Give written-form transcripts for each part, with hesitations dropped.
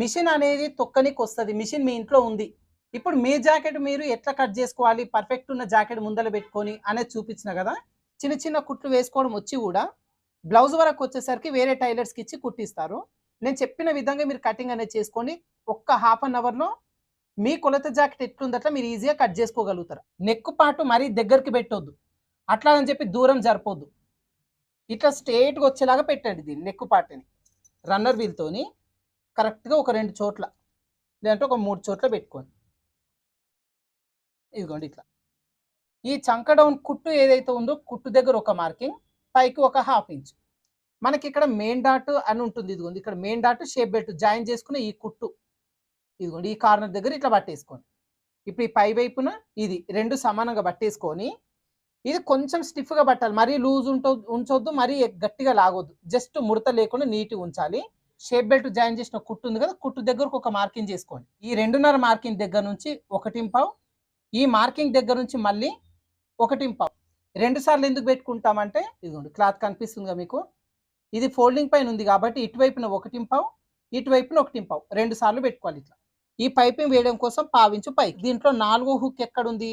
Machine అనేది తొక్కనికి వస్తుంది. Machine మీ ఇంట్లో ఉంది. ఇప్పుడు మీ జాకెట్ మీరు ఎట్లా కట్ చేసుకోవాలి, పర్ఫెక్ట్ ఉన్న జాకెట్ ముందర పెట్టుకొని అనేది చూపించిన కదా. చిన్న చిన్న కుట్లు వేసుకోవడం వచ్చి కూడా బ్లౌజ్ వరకు వచ్చేసరికి వేరే టైలర్స్కి ఇచ్చి కుట్టిస్తారు. నేను చెప్పిన విధంగా మీరు కటింగ్ అనేది చేసుకొని ఒక్క హాఫ్ అన్ అవర్లో మీ కొలత జాకెట్ ఎట్లుందట్లా మీరు ఈజీగా కట్ చేసుకోగలుగుతారు. నెక్ పాటు మరీ దగ్గరికి పెట్టొద్దు, అట్లా అని చెప్పి దూరం జరిపోద్దు. ఇట్లా స్ట్రేట్గా వచ్చేలాగా పెట్టండి దీన్ని. నెక్ పార్ట్ని రన్నర్ వీల్తోని కరెక్ట్గా ఒక 2 చోట్ల లేదంటే ఒక 3 చోట్ల పెట్టుకోండి. ఇదిగోండి ఇట్లా. ఈ చంక డౌన్ కుట్టు ఏదైతే ఉందో కుట్టు దగ్గర ఒక మార్కింగ్, పైకి ఒక ½ ఇంచ్. మనకి ఇక్కడ మెయిన్ డాట్ అని ఉంటుంది. ఇదిగోండి ఇక్కడ main dot shape belt join చేసుకుని ఈ కుట్టు ఇదిగోండి ఈ కార్నర్ దగ్గర ఇట్లా పట్టేసుకోండి. ఇప్పుడు ఈ పై వైపున ఇది 2 సమానంగా పట్టేసుకొని ఇది కొంచెం స్టిఫ్గా పట్టాలి. మరీ లూజ్ ఉంచొద్దు, మరీ గట్టిగా లాగొద్దు. జస్ట్ ముడత లేకుండా నీట్గా ఉంచాలి. షేప్ బెల్ట్ జాయిన్ చేసిన కుట్టు ఉంది కదా, కుట్టు దగ్గరకు ఒక మార్కింగ్ చేసుకోండి. ఈ 2.5 మార్కింగ్ దగ్గర నుంచి 1.5, ఈ మార్కింగ్ దగ్గర నుంచి మళ్ళీ 1.5. 2 సార్లు ఎందుకు పెట్టుకుంటామంటే ఇదిగోండి క్లాత్ కనిపిస్తుందిగా మీకు, ఇది ఫోల్డింగ్ పైన ఉంది కాబట్టి ఇటువైపున 1.5, ఇటువైపున 1.5, 2 సార్లు పెట్టుకోవాలి. ఇట్లా ఈ పైపింగ్ వేయడం కోసం 1/2 ఇంచు పైకి. దీంట్లో 4వ హుక్ ఎక్కడ ఉంది?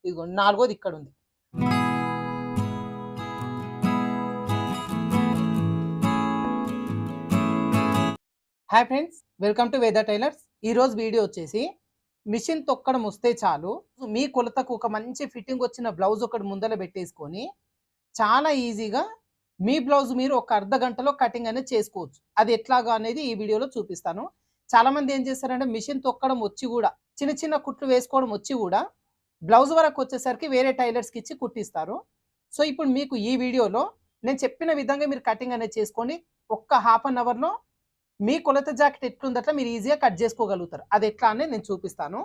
ఇదిగోండి 4వది ఇక్కడ ఉంది. హాయ్ ఫ్రెండ్స్, వెల్కమ్ టు వేద టైలర్స్. ఈరోజు వీడియో వచ్చేసి మిషన్ తొక్కడం వస్తే చాలు మీ కొలతకు ఒక మంచి ఫిట్టింగ్ వచ్చిన బ్లౌజ్ ఒకటి ముందర పెట్టేసుకొని చాలా ఈజీగా మీ బ్లౌజ్ మీరు ఒక అర్ధ గంటలో కటింగ్ అనేది చేసుకోవచ్చు. అది ఎట్లాగా అనేది ఈ వీడియోలో చూపిస్తాను. చాలా మంది ఏం చేస్తారంటే మిషన్ తొక్కడం వచ్చి కూడా చిన్న చిన్న కుట్లు వేసుకోవడం వచ్చి కూడా బ్లౌజ్ వరకు వచ్చేసరికి వేరే టైలర్స్కి ఇచ్చి కుట్టిస్తారు. సో ఇప్పుడు మీకు ఈ వీడియోలో నేను చెప్పిన విధంగా మీరు కటింగ్ అనేది చేసుకొని ఒక్క హాఫ్ అన్ అవర్లో మీ కొలత జాకెట్ ఎట్లుందట్లా మీరు ఈజీగా కట్ చేసుకోగలుగుతారు. అది ఎట్లా అనేది నేను చూపిస్తాను.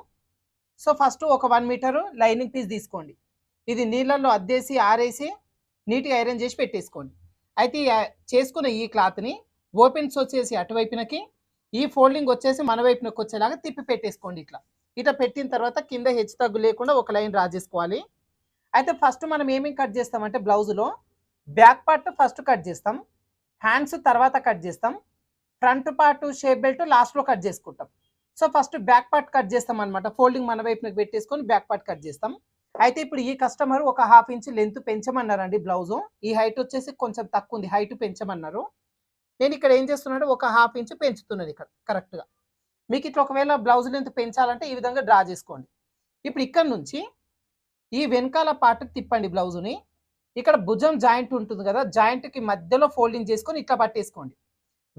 సో ఫస్ట్ ఒక 1 మీటర్ లైనింగ్ పీస్ తీసుకోండి. ఇది నీళ్ళల్లో అద్దేసి ఆరేసి నీట్గా ఐరన్ చేసి పెట్టేసుకోండి. అయితే చేసుకున్న ఈ క్లాత్ని ఓపెన్స్ వచ్చేసి అటువైపునకి, ఈ ఫోల్డింగ్ వచ్చేసి మన వైపునకి వచ్చేలాగా తిప్పి పెట్టేసుకోండి. ఇట్లా పెట్టిన తర్వాత కింద హెచ్చు తగ్గు లేకుండా ఒక లైన్ డ్రా చేసుకోవాలి. అయితే ఫస్ట్ మనం ఏమేమి కట్ చేస్తామంటే బ్లౌజ్లో బ్యాక్ పార్ట్ ఫస్ట్ కట్ చేస్తాం, హ్యాండ్స్ తర్వాత కట్ చేస్తాం, ఫ్రంట్ పార్ట్ షేప్ బెల్ట్ లాస్ట్లో కట్ చేసుకుంటాం. So first back part cut చేస్తాం అనమాట. ఫోల్డింగ్ మన వైపునకి పెట్టేసుకొని బ్యాక్ పార్ట్ కట్ చేస్తాం. అయితే ఇప్పుడు ఈ కస్టమర్ ఒక ½ ఇంచ్ లెంత్ పెంచమన్నారండి. బ్లౌజు ఈ హైట్ వచ్చేసి కొంచెం తక్కువ ఉంది, హైట్ పెంచమన్నారు. నేను ఇక్కడ ఏం చేస్తున్నాడు ఒక ½ ఇంచ్ పెంచుతున్నాను ఇక్కడ కరెక్ట్గా. మీకు ఇట్లా ఒకవేళ బ్లౌజ్ లెంత్ పెంచాలంటే ఈ విధంగా డ్రా చేసుకోండి. ఇప్పుడు ఇక్కడ నుంచి ఈ వెనకాల పార్ట్ తిప్పండి బ్లౌజుని. ఇక్కడ భుజం జాయింట్ ఉంటుంది కదా, జాయింట్కి మధ్యలో ఫోల్డింగ్ చేసుకొని ఇట్లా పట్టేసుకోండి.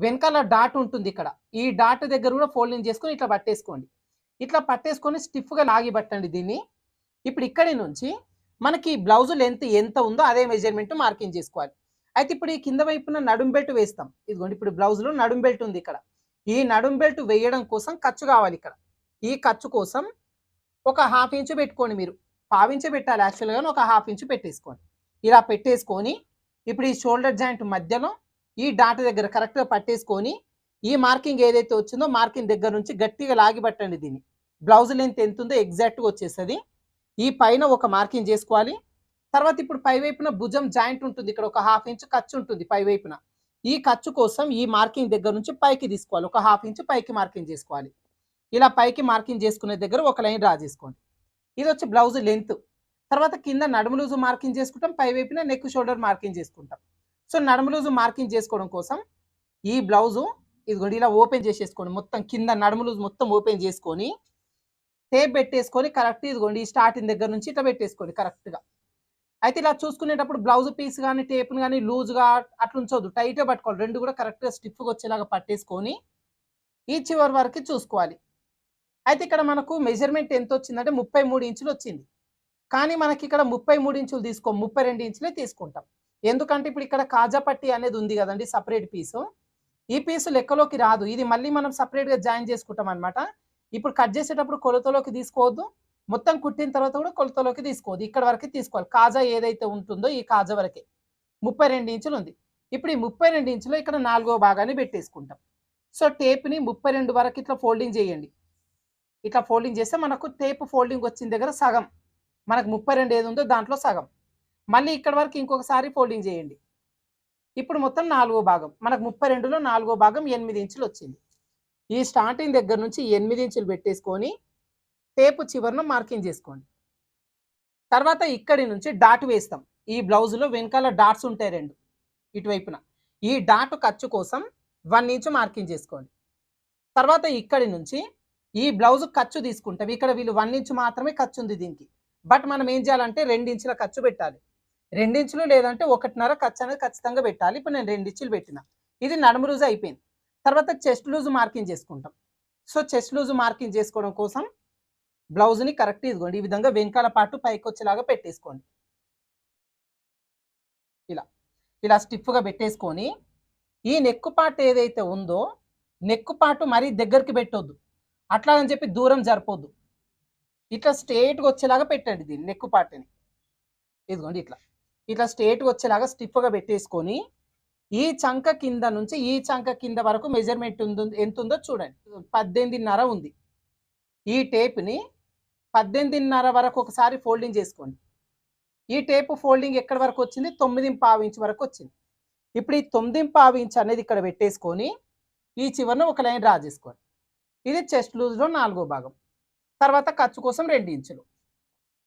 వెనకాల డాట్ ఉంటుంది ఇక్కడ, ఈ డాట్ దగ్గర కూడా ఫోల్డింగ్ చేసుకొని ఇట్లా పట్టేసుకోండి. ఇట్లా పట్టేసుకొని స్టిఫ్గా లాగి పట్టండి దీన్ని. ఇప్పుడు ఇక్కడి నుంచి మనకి బ్లౌజ్ లెంత్ ఎంత ఉందో అదే మెజర్మెంట్ మార్కింగ్ చేసుకోవాలి. అయితే ఇప్పుడు ఈ కింద వైపున నడుం బెల్ట్ వేస్తాం. ఇదిగోండి ఇప్పుడు బ్లౌజ్లో నడుం బెల్ట్ ఉంది ఇక్కడ. ఈ నడుం బెల్ట్ వేయడం కోసం ఖర్చు కావాలి. ఇక్కడ ఈ ఖర్చు కోసం ఒక ½ ఇంచు పెట్టుకోండి. మీరు 1/2 ఇంచు పెట్టాలి యాక్చువల్గా, ఒక ½ ఇంచు పెట్టేసుకోండి. ఇలా పెట్టేసుకొని ఇప్పుడు ఈ షోల్డర్ జాయింట్ మధ్యలో ఈ డాట్ దగ్గర కరెక్ట్గా పట్టేసుకొని ఈ మార్కింగ్ ఏదైతే వచ్చిందో మార్కింగ్ దగ్గర నుంచి గట్టిగా లాగి పట్టండి దీన్ని. బ్లౌజ్ లెంత్ ఎంత ఉందో ఎగ్జాక్ట్గా వచ్చేస్తుంది. ఈ పైన ఒక మార్కింగ్ చేసుకోవాలి. తర్వాత ఇప్పుడు పై వైపున భుజం జాయింట్ ఉంటుంది, ఇక్కడ ఒక ½ ఇంచు ఖర్చు ఉంటుంది పై వైపున. ఈ ఖర్చు కోసం ఈ మార్కింగ్ దగ్గర నుంచి పైకి తీసుకోవాలి, ఒక ½ ఇంచు పైకి మార్కింగ్ చేసుకోవాలి. ఇలా పైకి మార్కింగ్ చేసుకునే దగ్గర ఒక లైన్ డ్రా చేసుకోండి. ఇది వచ్చి బ్లౌజ్ లెంత్. తర్వాత కింద నడుము లూజు మార్కింగ్ చేసుకుంటాం, పై వైపున నెక్ షోల్డర్ మార్కింగ్ చేసుకుంటాం. సో నడుము లూజు మార్కింగ్ చేసుకోవడం కోసం ఈ బ్లౌజు ఇదిగోండి ఇలా ఓపెన్ చేసేసుకోండి. మొత్తం కింద నడుము లూజు మొత్తం ఓపెన్ చేసుకొని టేప్ పెట్టేసుకొని కరెక్ట్ ఇదిగోండి ఈ స్టార్టింగ్ దగ్గర నుంచి ఇట్లా పెట్టేసుకోండి కరెక్ట్గా. అయితే ఇలా చూసుకునేటప్పుడు బ్లౌజ్ పీస్ కానీ టేప్ను కానీ లూజ్గా అట్లా ఉంచొద్దు, టైట్గా పట్టుకోవాలి. రెండు కూడా కరెక్ట్గా స్టిఫ్గా వచ్చేలాగా పట్టేసుకొని ఈ చివరి వరకు చూసుకోవాలి. అయితే ఇక్కడ మనకు మెజర్మెంట్ ఎంత వచ్చిందంటే 33 ఇంచులు వచ్చింది. కానీ మనకి ఇక్కడ 33 ఇంచులు తీసుకో, 32 ఇంచులే తీసుకుంటాం. ఎందుకంటే ఇప్పుడు ఇక్కడ కాజా పట్టి అనేది ఉంది కదండి, సపరేట్ పీసు. ఈ పీసు లెక్కలోకి రాదు, ఇది మళ్ళీ మనం సపరేట్గా జాయిన్ చేసుకుంటాం అనమాట. ఇప్పుడు కట్ చేసేటప్పుడు కొలతలోకి తీసుకోవద్దు, మొత్తం కుట్టిన తర్వాత కూడా కొలతలోకి తీసుకోవద్దు. ఇక్కడ వరకే తీసుకోవాలి. కాజా ఏదైతే ఉంటుందో ఈ కాజా వరకే 32 ఇంచులు ఉంది. ఇప్పుడు ఈ 32 ఇంచులో ఇక్కడ 4వ భాగాన్ని పెట్టేసుకుంటాం. సో టేప్ని 32 వరకు ఇట్లా ఫోల్డింగ్ చేయండి. ఇట్లా ఫోల్డింగ్ చేస్తే మనకు టేప్ ఫోల్డింగ్ వచ్చిన దగ్గర సగం, మనకు 32 ఏది ఉందో దాంట్లో సగం. మళ్ళీ ఇక్కడ వరకు ఇంకొకసారి ఫోల్డింగ్ చేయండి. ఇప్పుడు మొత్తం 4వ భాగం, మనకు 32లో 4వ భాగం 8 ఇంచులు వచ్చింది. ఈ స్టార్టింగ్ దగ్గర నుంచి 8 ఇంచులు పెట్టేసుకొని టేపు చివరన మార్కింగ్ చేసుకోండి. తర్వాత ఇక్కడి నుంచి డాట్ వేస్తాం. ఈ బ్లౌజ్‌లో వెనకాల డాట్స్ ఉంటాయి 2 ఇటువైపున. ఈ డాట్ ఖర్చు కోసం 1 ఇంచ్ మార్కింగ్ చేసుకోండి. తర్వాత ఇక్కడి నుంచి ఈ బ్లౌజ్ ఖర్చు తీసుకుంటాం. ఇక్కడ వీళ్ళు 1 ఇంచ్ మాత్రమే ఖర్చు ఉంది దీనికి. బట్ మనం ఏం చేయాలంటే 2 ఇంచుల ఖర్చు పెట్టాలి. 2 ఇంచులు లేదంటే 1.5 ఖర్చు అనేది ఖచ్చితంగా పెట్టాలి. ఇప్పుడు నేను 2 ఇంచులు పెట్టిన. ఇది నడుము లూజ్ అయిపోయింది. తర్వాత చెస్ట్ లూజ్ మార్కింగ్ చేసుకుంటాం. సో చెస్ట్ లూజ్ మార్కింగ్ చేసుకోవడం కోసం బ్లౌజ్‌ని కరెక్ట్ ఇదిగోండి ఈ విధంగా వెనకాల పార్ట్ పైకొచ్చేలాగా పెట్టేసుకోండి. ఇలా. ఇలా స్టిఫ్‌గా పెట్టేసుకొని ఈ నెక్ పార్ట్ ఏదైతే ఉందో నెక్ పార్ట్ మరీ దగ్గరికి పెట్టొద్దు. అట్లా అని చెప్పి దూరం జరపొద్దు. ఇట్లా స్ట్రెయిట్‌గా వచ్చేలాగా పెట్టండి దీన్ని నెక్ పార్ట్‌ని. ఇదిగోండి ఇట్లా. ఇట్లా స్ట్రెయిట్‌గా వచ్చేలాగా స్టిఫ్‌గా పెట్టేసుకొని ఈ చంక కింద నుంచి ఈ చంక కింద వరకు మెజర్‌మెంట్ ఎంతుందో చూడండి. 18.5 ఉంది. ఈ టేప్‌ని 18.5 వరకు ఒకసారి ఫోల్డింగ్ చేసుకోండి. ఈ టేప్ ఫోల్డింగ్ ఎక్కడి వరకు వచ్చింది? 9.5 ఇంచ్ వరకు వచ్చింది. ఇప్పుడు ఈ 9.5 ఇంచ్ అనేది ఇక్కడ పెట్టేసుకొని ఈ చివరన ఒక లైన్ డ్రా చేసుకోండి. ఇది చెస్ట్ లూజ్‌లో 4వ భాగం. తర్వాత ఖర్చు కోసం 2 ఇంచులు.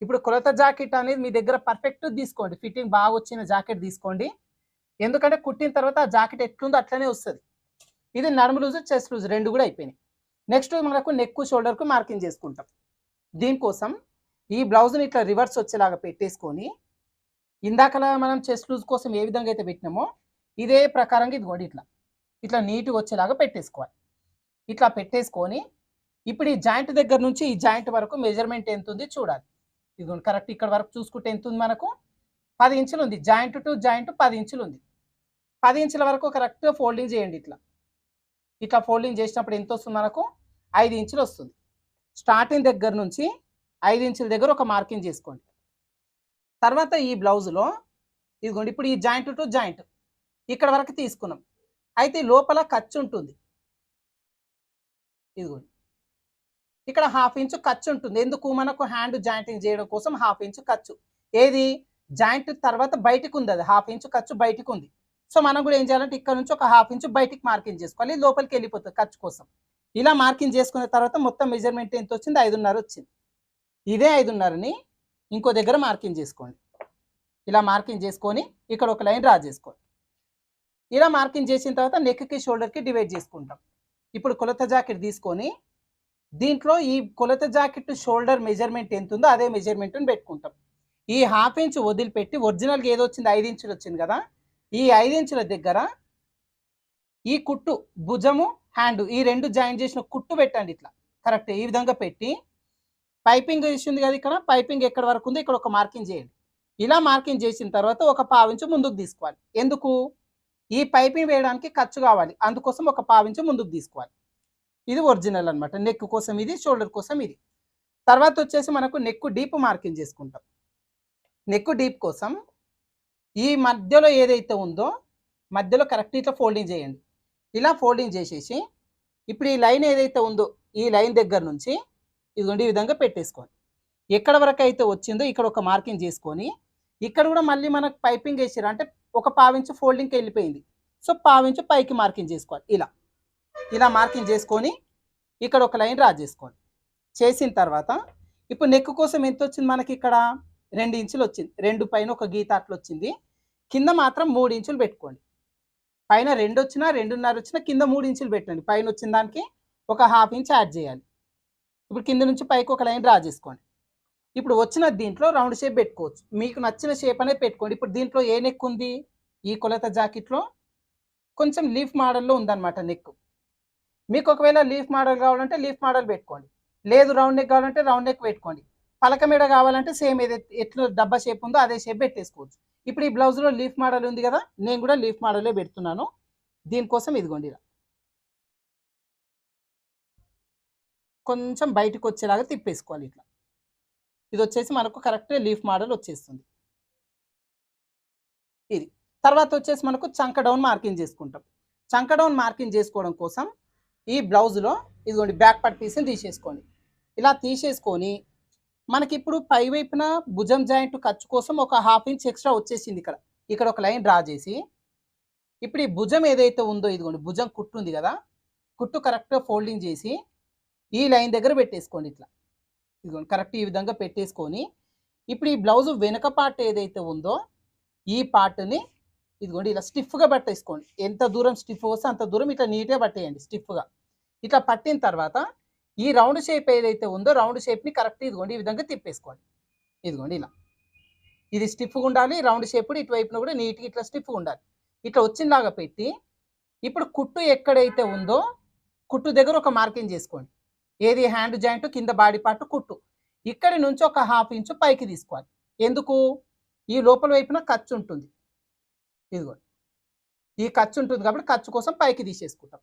ఇప్పుడు కొలత జాకెట్ అనేది మీ దగ్గర పర్ఫెక్ట్ తీసుకోండి. ఫిట్టింగ్ బాగా వచ్చిన జాకెట్ తీసుకోండి. ఎందుకంటే కుట్టిన తర్వాత ఆ జాకెట్ ఎట్లుందో అట్లనే వస్తది. ఇది నడుము లూజ్, చెస్ట్ లూజ్ 2 కూడా అయిపోయినాయి. నెక్స్ట్ మనకు నెక్, షోల్డర్‌కు మార్కింగ్ చేసుకుంటాం. దీనికోసం ఈ బ్లౌజ్‌ని ఇట్లా రివర్స్ వచ్చేలాగా పెట్టేసుకొని ఇందాకలా మనం చెస్ట్ లూజ్ కోసం ఏ విధంగా అయితే పెట్టినామో ఇదే ప్రకారంగా ఇదిగోండి ఇట్లా. ఇట్లా నీట్‌గా వచ్చేలాగా పెట్టేసుకోవాలి. ఇట్లా పెట్టేసుకొని ఇప్పుడు ఈ జాయింట్ దగ్గర నుంచి ఈ జాయింట్ వరకు మెజర్‌మెంట్ ఎంతుంది చూడాలి. ఇదిగోండి కరెక్ట్ ఇక్కడ వరకు చూసుకుంటే ఎంతుంది మనకు? 10 ఇంచులు ఉంది. జాయింట్ టు జాయింట్ 10 ఇంచులు ఉంది. 10 ఇంచుల వరకు కరెక్ట్‌గా ఫోల్డింగ్ చేయండి ఇట్లా. ఇట్లా ఫోల్డింగ్ చేసినప్పుడు ఎంతొస్తుంది మనకు? 5 ఇంచులు వస్తుంది. స్టార్టింగ్ దగ్గర నుంచి 5 ఇంచుల దగ్గర ఒక మార్కింగ్ చేసుకోండి. తర్వాత ఈ బ్లౌజ్‌లో ఇదిగోండి ఇప్పుడు ఈ జాయింట్ టు జాయింట్ ఇక్కడ వరకు తీసుకున్నాం. అయితే లోపల ఖర్చు ఉంటుంది. ఇదిగోండి. ఇక్కడ 1/2 ఇంచు ఖర్చు ఉంటుంది. ఎందుకు? మనకు హ్యాండ్ జాయింటింగ్ చేయడం కోసం 1/2 ఇంచు ఖర్చు. ఏది? జాయింట్ తర్వాత బయటికుంది అది. 1/2 ఇంచు ఖర్చు బయటికుంది. సో మనం కూడా ఏం చేయాలంటే ఇక్కడ నుంచి ఒక 1/2 ఇంచు బయటికి మార్కింగ్ చేసుకోవాలి. లోపలికి వెళ్ళిపోతుంది ఖర్చు కోసం. ఇలా మార్కింగ్ చేసుకున్న తర్వాత మొత్తం మెజర్‌మెంట్ ఎంత వచ్చింది? 5.5 వచ్చింది. ఇదే 5.5ని ఇంకో దగ్గర మార్కింగ్ చేసుకోండి. ఇలా మార్కింగ్ చేసుకొని ఇక్కడ ఒక లైన్ డ్రా చేసుకోండి. ఇలా మార్కింగ్ చేసిన తర్వాత నెక్‌కి, షోల్డర్‌కి డివైడ్ చేసుకుంటాం. ఇప్పుడు కొలత జాకెట్ తీసుకొని దీంట్లో ఈ కొలత జాకెట్ షోల్డర్ మెజర్‌మెంట్ ఎంతుందో అదే మెజర్‌మెంట్‌ని పెట్టుకుంటాం. ఈ 1/2 ఇంచ్ వదిలిపెట్టి ఒరిజినల్‌గా ఏదొచ్చింది? 5 ఇంచులు వచ్చింది కదా! ఈ 5 ఇంచుల దగ్గర ఈ కుట్టు భుజము, హ్యాండ్ ఈ 2 జాయిన్ చేసిన కుట్టు పెట్టండి ఇట్లా. కరెక్ట్ ఈ విధంగా పెట్టి పైపింగ్ ఉంది కదా ఇక్కడ. పైపింగ్ ఎక్కడి వరకు ఉందో ఇక్కడ ఒక మార్కింగ్ చేయండి. ఇలా మార్కింగ్ చేసిన తర్వాత ఒక 1/2 ఇంచు ముందుకు తీసుకోవాలి. ఎందుకు? ఈ పైపింగ్ వేయడానికి ఖర్చు కావాలి. అందుకోసం ఒక 1/2 ఇంచు ముందుకు తీసుకోవాలి. ఇది ఒరిజినల్ అన్నమాట. నెక్ కోసం ఇది, షోల్డర్ కోసం ఇది. తర్వాత వచ్చేసి మనకు నెక్ డీప్ మార్కింగ్ చేసుకుంటాం. నెక్ డీప్ కోసం ఈ మధ్యలో ఏదైతే ఉందో మధ్యలో కరెక్ట్ ఇట్లా ఫోల్డింగ్ చేయండి. ఇలా ఫోల్డింగ్ చేసేసి ఇప్పుడు ఈ లైన్ ఏదైతే ఉందో ఈ లైన్ దగ్గర నుంచి ఇదిగోండి ఈ విధంగా పెట్టేసుకోండి. ఎక్కడ వరకు అయితే వచ్చిందో ఇక్కడ ఒక మార్కింగ్ చేసుకొని ఇక్కడ కూడా మళ్ళీ మనకు పైపింగ్ వేసారు అంటే ఒక 1/2 ఇంచు ఫోల్డింగ్కి వెళ్ళిపోయింది. సో 1/2 ఇంచు పైకి మార్కింగ్ చేసుకోవాలి. ఇలా మార్కింగ్ చేసుకొని ఇక్కడ ఒక లైన్ డ్రా చేసుకోండి. చేసిన తర్వాత ఇప్పుడు నెక్ కోసం ఎంత వచ్చింది మనకి ఇక్కడ? 2 ఇంచులు వచ్చింది. 2 పైన ఒక గీత అట్లా వచ్చింది. కింద మాత్రం 3 ఇంచులు పెట్టుకోండి. పైన 2 వచ్చినా 2.5 వచ్చినా కింద 3 ఇంచులు పెట్టండి. పైన వచ్చిన దానికి ఒక 1/2 ఇంచ్ యాడ్ చేయాలి. ఇప్పుడు కింద నుంచి పైకి ఒక లైన్ డ్రా చేసుకోండి. ఇప్పుడు వచ్చిన దీంట్లో రౌండ్ షేప్ పెట్టుకోవచ్చు. మీకు నచ్చిన షేప్ అనేది పెట్టుకోండి. ఇప్పుడు దీంట్లో ఏ నెక్ ఉంది? ఈ కొలత జాకెట్లో కొంచెం లీఫ్ మోడల్‌లో ఉందన్నమాట నెక్. మీకు ఒకవేళ లీఫ్ మోడల్ కావాలంటే లీఫ్ మోడల్ పెట్టుకోండి. లేదు రౌండ్ నెక్ కావాలంటే రౌండ్ నెక్ పెట్టుకోండి. పలక మీద కావాలంటే సేమ్ ఏదైతే ఎట్లా డబ్బా షేప్ ఉందో అదే షేప్ పెట్టేసుకోవచ్చు. ఇప్పుడు ఈ బ్లౌజ్‌లో లీఫ్ మోడల్ ఉంది కదా! నేను కూడా లీఫ్ మోడలే పెడుతున్నాను. దీనికోసం ఇదిగోండి ఇలా కొంచెం బయటకు వచ్చేలాగా తిప్పేసుకోవాలి ఇట్లా. ఇది వచ్చేసి మనకు కరెక్ట్ లీఫ్ మోడల్ వచ్చేస్తుంది. ఇది. తర్వాత వచ్చేసి మనకు చంక డౌన్ మార్కింగ్ చేసుకుంటాం. చంక డౌన్ మార్కింగ్ చేసుకోవడం కోసం ఈ బ్లౌజ్‌లో ఇదిగోండి బ్యాక్ పార్ట్ పీస్‌ని తీసేసుకోండి. ఇలా తీసేసుకొని మనకిప్పుడు పై వైపున భుజం జాయింట్ ఖర్చు కోసం ఒక 1/2 ఇంచ్ ఎక్స్ట్రా వచ్చేసింది ఇక్కడ. ఇక్కడ ఒక లైన్ డ్రా చేసి ఇప్పుడు ఈ భుజం ఏదైతే ఉందో ఇదిగోండి భుజం కుట్టు ఉంది కదా! కుట్టు కరెక్ట్‌గా ఫోల్డింగ్ చేసి ఈ లైన్ దగ్గర పెట్టేసుకోండి ఇట్లా. ఇదిగోండి కరెక్ట్ ఈ విధంగా పెట్టేసుకొని ఇప్పుడు ఈ బ్లౌజ్ వెనక పార్ట్ ఏదైతే ఉందో ఈ పార్ట్‌ని ఇదిగోండి ఇలా స్టిఫ్‌గా పట్టేసుకోండి. ఎంత దూరం స్టిఫ్ వస్తే అంత దూరం ఇట్లా నీట్‌గా పట్టేయండి స్టిఫ్‌గా. ఇట్లా పట్టిన తర్వాత ఈ రౌండ్ షేప్ ఏదైతే ఉందో రౌండ్ షేప్‌ని కరెక్ట్ ఇదిగోండి ఈ విధంగా తిప్పేసుకోండి. ఇదిగోండి ఇలా. ఇది స్టిఫ్‌గా ఉండాలి. రౌండ్ షేప్ కూడా ఇటువైపున కూడా నీట్‌గా ఇట్లా స్టిఫ్‌గా ఉండాలి. ఇట్లా వచ్చినలాగా పెట్టి ఇప్పుడు కుట్టు ఎక్కడైతే ఉందో కుట్టు దగ్గర ఒక మార్కింగ్ చేసుకోండి. ఏది హ్యాండ్ జాయింట్ కింద బాడీ పార్ట్ కుట్టు. ఇక్కడి నుంచి ఒక 1/2 ఇంచు పైకి తీసుకోవాలి. ఎందుకు? ఈ లోపల వైపున ఖర్చు ఉంటుంది. ఇదిగోండి. ఈ ఖర్చు ఉంటుంది కాబట్టి ఖర్చు కోసం పైకి తీసేసుకుంటాం.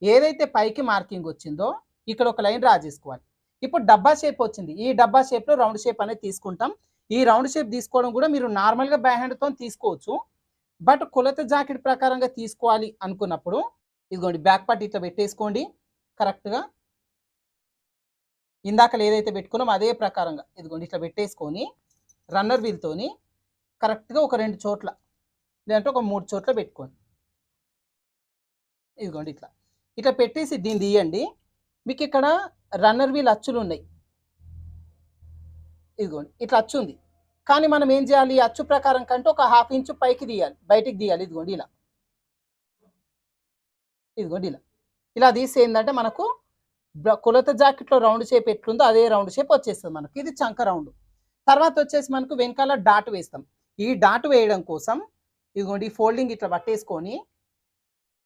ఏదైతే పైకి మార్కింగ్ వచ్చిందో ఇక్కడ ఒక లైన్ డ్రా చేసుకోవాలి. ఇప్పుడు డబ్బా షేప్ వచ్చింది. ఈ డబ్బా షేప్‌లో రౌండ్ షేప్ అనేది తీసుకుంటాం. ఈ రౌండ్ షేప్ తీసుకోవడం కూడా మీరు నార్మల్‌గా బై హ్యాండ్‌తోని తీసుకోవచ్చు. బట్ కొలత జాకెట్ ప్రకారంగా తీసుకోవాలి అనుకున్నప్పుడు ఇదిగోండి బ్యాక్ పార్ట్ ఇట్లా పెట్టేసుకోండి కరెక్ట్‌గా. ఇందాకల ఏదైతే పెట్టుకున్నామో అదే ప్రకారంగా ఇదిగోండి ఇట్లా పెట్టేసుకొని రన్నర్ వీల్‌తోని కరెక్ట్‌గా ఒక 2 చోట్ల లేదంటే ఒక 3 చోట్ల పెట్టుకోండి. ఇదిగోండి ఇట్లా. ఇట్లా పెట్టేసి దీన్ని తీయండి. మీకు ఇక్కడ రన్నర్ వీల్ అచ్చులున్నాయి. ఇదిగోండి ఇట్లా అచ్చు ఉంది. కానీ మనం ఏం చేయాలి? ఈ అచ్చు ప్రకారం కంటే ఒక 1/2 ఇంచు పైకి తీయాలి. బయటికి తీయాలి. ఇదిగోండి ఇలా. ఇదిగోండి ఇలా. ఇలా తీస్తే ఏందంటే మనకు కొలత జాకెట్‌లో రౌండ్ షేప్ ఎట్లుందో అదే రౌండ్ షేప్ వచ్చేస్తది మనకు. ఇది చంక రౌండ్. తర్వాత వచ్చేసి మనకు వెనకాల డాట్ వేస్తాం. ఈ డాట్ వేయడం కోసం ఇదిగోండి ఈ ఫోల్డింగ్ ఇట్లా పట్టేసుకొని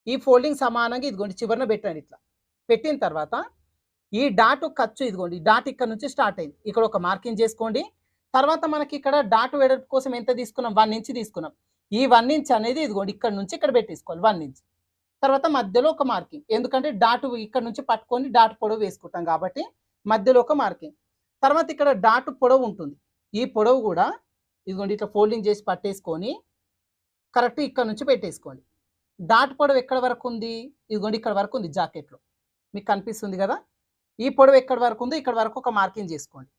ఈ ఫోల్డింగ్ సమానంగా ఇదిగోండి చివరన పెట్టండి ఇట్లా. పెట్టిన తర్వాత ఈ డాట్ ఖర్చు ఇదిగోండి డాట్ ఇక్కడ నుంచి స్టార్ట్ అయింది. ఇక్కడ ఒక మార్కింగ్ చేసుకోండి. తర్వాత మనకి ఇక్కడ డాట్ వెడల్పు కోసం ఎంత తీసుకున్నాం? 1 ఇంచ్ తీసుకున్నాం. ఈ 1 ఇంచ్ అనేది ఇదిగోండి ఇక్కడ నుంచి ఇక్కడ పెట్టేసుకోవాలి 1 ఇంచ్. తర్వాత మధ్యలో ఒక మార్కింగ్. ఎందుకంటే డాట్ ఇక్కడ నుంచి పట్టుకొని డాట్ పొడవు వేసుకుంటాం కాబట్టి మధ్యలో ఒక మార్కింగ్. తర్వాత ఇక్కడ డాట్ పొడవు ఉంటుంది. ఈ పొడవు కూడా ఇదిగోండి ఇట్లా ఫోల్డింగ్ చేసి పట్టేసుకొని కరెక్ట్ ఇక్కడ నుంచి పెట్టేసుకోండి. డాట్ పొడవు ఎక్కడ వరకు ఉంది? ఇదిగోండి ఇక్కడ వరకు ఉంది జాకెట్‌లో. మీకు కనిపిస్తుంది కదా! ఈ పొడవు ఎక్కడి వరకు ఉందో ఇక్కడ వరకు ఒక మార్కింగ్ చేసుకోండి.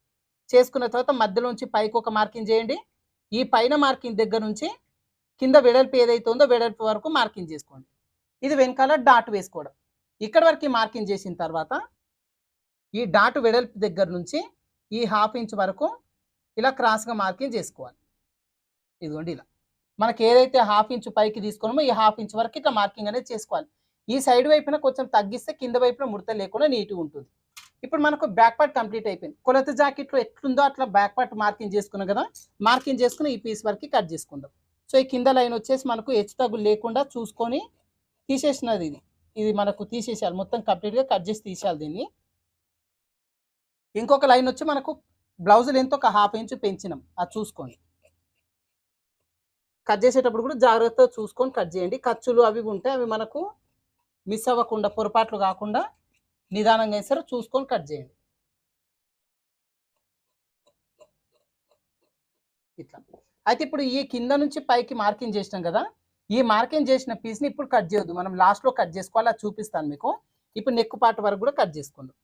చేసుకున్న తర్వాత మధ్యలోంచి పైకి ఒక మార్కింగ్ చేయండి. ఈ పైన మార్కింగ్ దగ్గర నుంచి కింద వెడల్పు ఏదైతే ఉందో వెడల్పు వరకు మార్కింగ్ చేసుకోండి. ఇది వెనకాల డాట్ వేసుకోవడం. ఇక్కడి వరకు మార్కింగ్ చేసిన తర్వాత ఈ డాట్ వెడల్పు దగ్గర నుంచి ఈ 1/2 ఇంచ్ వరకు ఇలా క్రాస్‌గా మార్కింగ్ చేసుకోవాలి. ఇదిగోండి ఇలా. మనకి ఏదైతే 1/2 ఇంచ్ పైకి తీసుకున్నామో ఈ 1/2 ఇంచ్ వరకు ఇట్లా మార్కింగ్ అనేది చేసుకోవాలి. ఈ సైడ్ వైపున కొంచెం తగ్గిస్తే కింద వైపున ముడత లేకుండా నీట్‌గా ఉంటుంది. ఇప్పుడు మనకు బ్యాక్ పార్ట్ కంప్లీట్ అయిపోయింది. కొలత జాకెట్‌లో ఎట్లుందో అట్లా బ్యాక్ పార్ట్ మార్కింగ్ చేసుకున్నాం కదా! మార్కింగ్ చేసుకుని ఈ పీస్ వరకు కట్ చేసుకుందాం. సో ఈ కింద లైన్ వచ్చేసి మనకు హెచ్చు తగ్గులు లేకుండా చూసుకొని తీసేసినది ఇది. ఇది మనకు తీసేసేయాలి. మొత్తం కంప్లీట్‌గా కట్ చేసి తీసేయాలి దీన్ని. ఇంకొక లైన్ వచ్చి మనకు బ్లౌజ్ లెంత్ ఒక 1/2 ఇంచ్ పెంచినాం. అది చూసుకోండి. కట్ చేసేటప్పుడు కూడా జాగ్రత్తగా చూసుకొని కట్ చేయండి. ఖర్చులు అవి ఉంటే అవి మనకు మిస్ అవ్వకుండా పొరపాట్లు కాకుండా నిదానంగా అయినా సరే చూసుకొని కట్ చేయండి. ఇట్లా. అయితే ఇప్పుడు ఈ కింద నుంచి పైకి మార్కింగ్ చేసినాం కదా! ఈ మార్కింగ్ చేసిన పీస్‌ని ఇప్పుడు కట్ చేయొద్దు. మనం లాస్ట్‌లో కట్ చేసుకోవాలి. అది చూపిస్తాను మీకు. ఇప్పుడు నెక్ పార్ట్ వరకు కూడా కట్ చేసుకుందాం.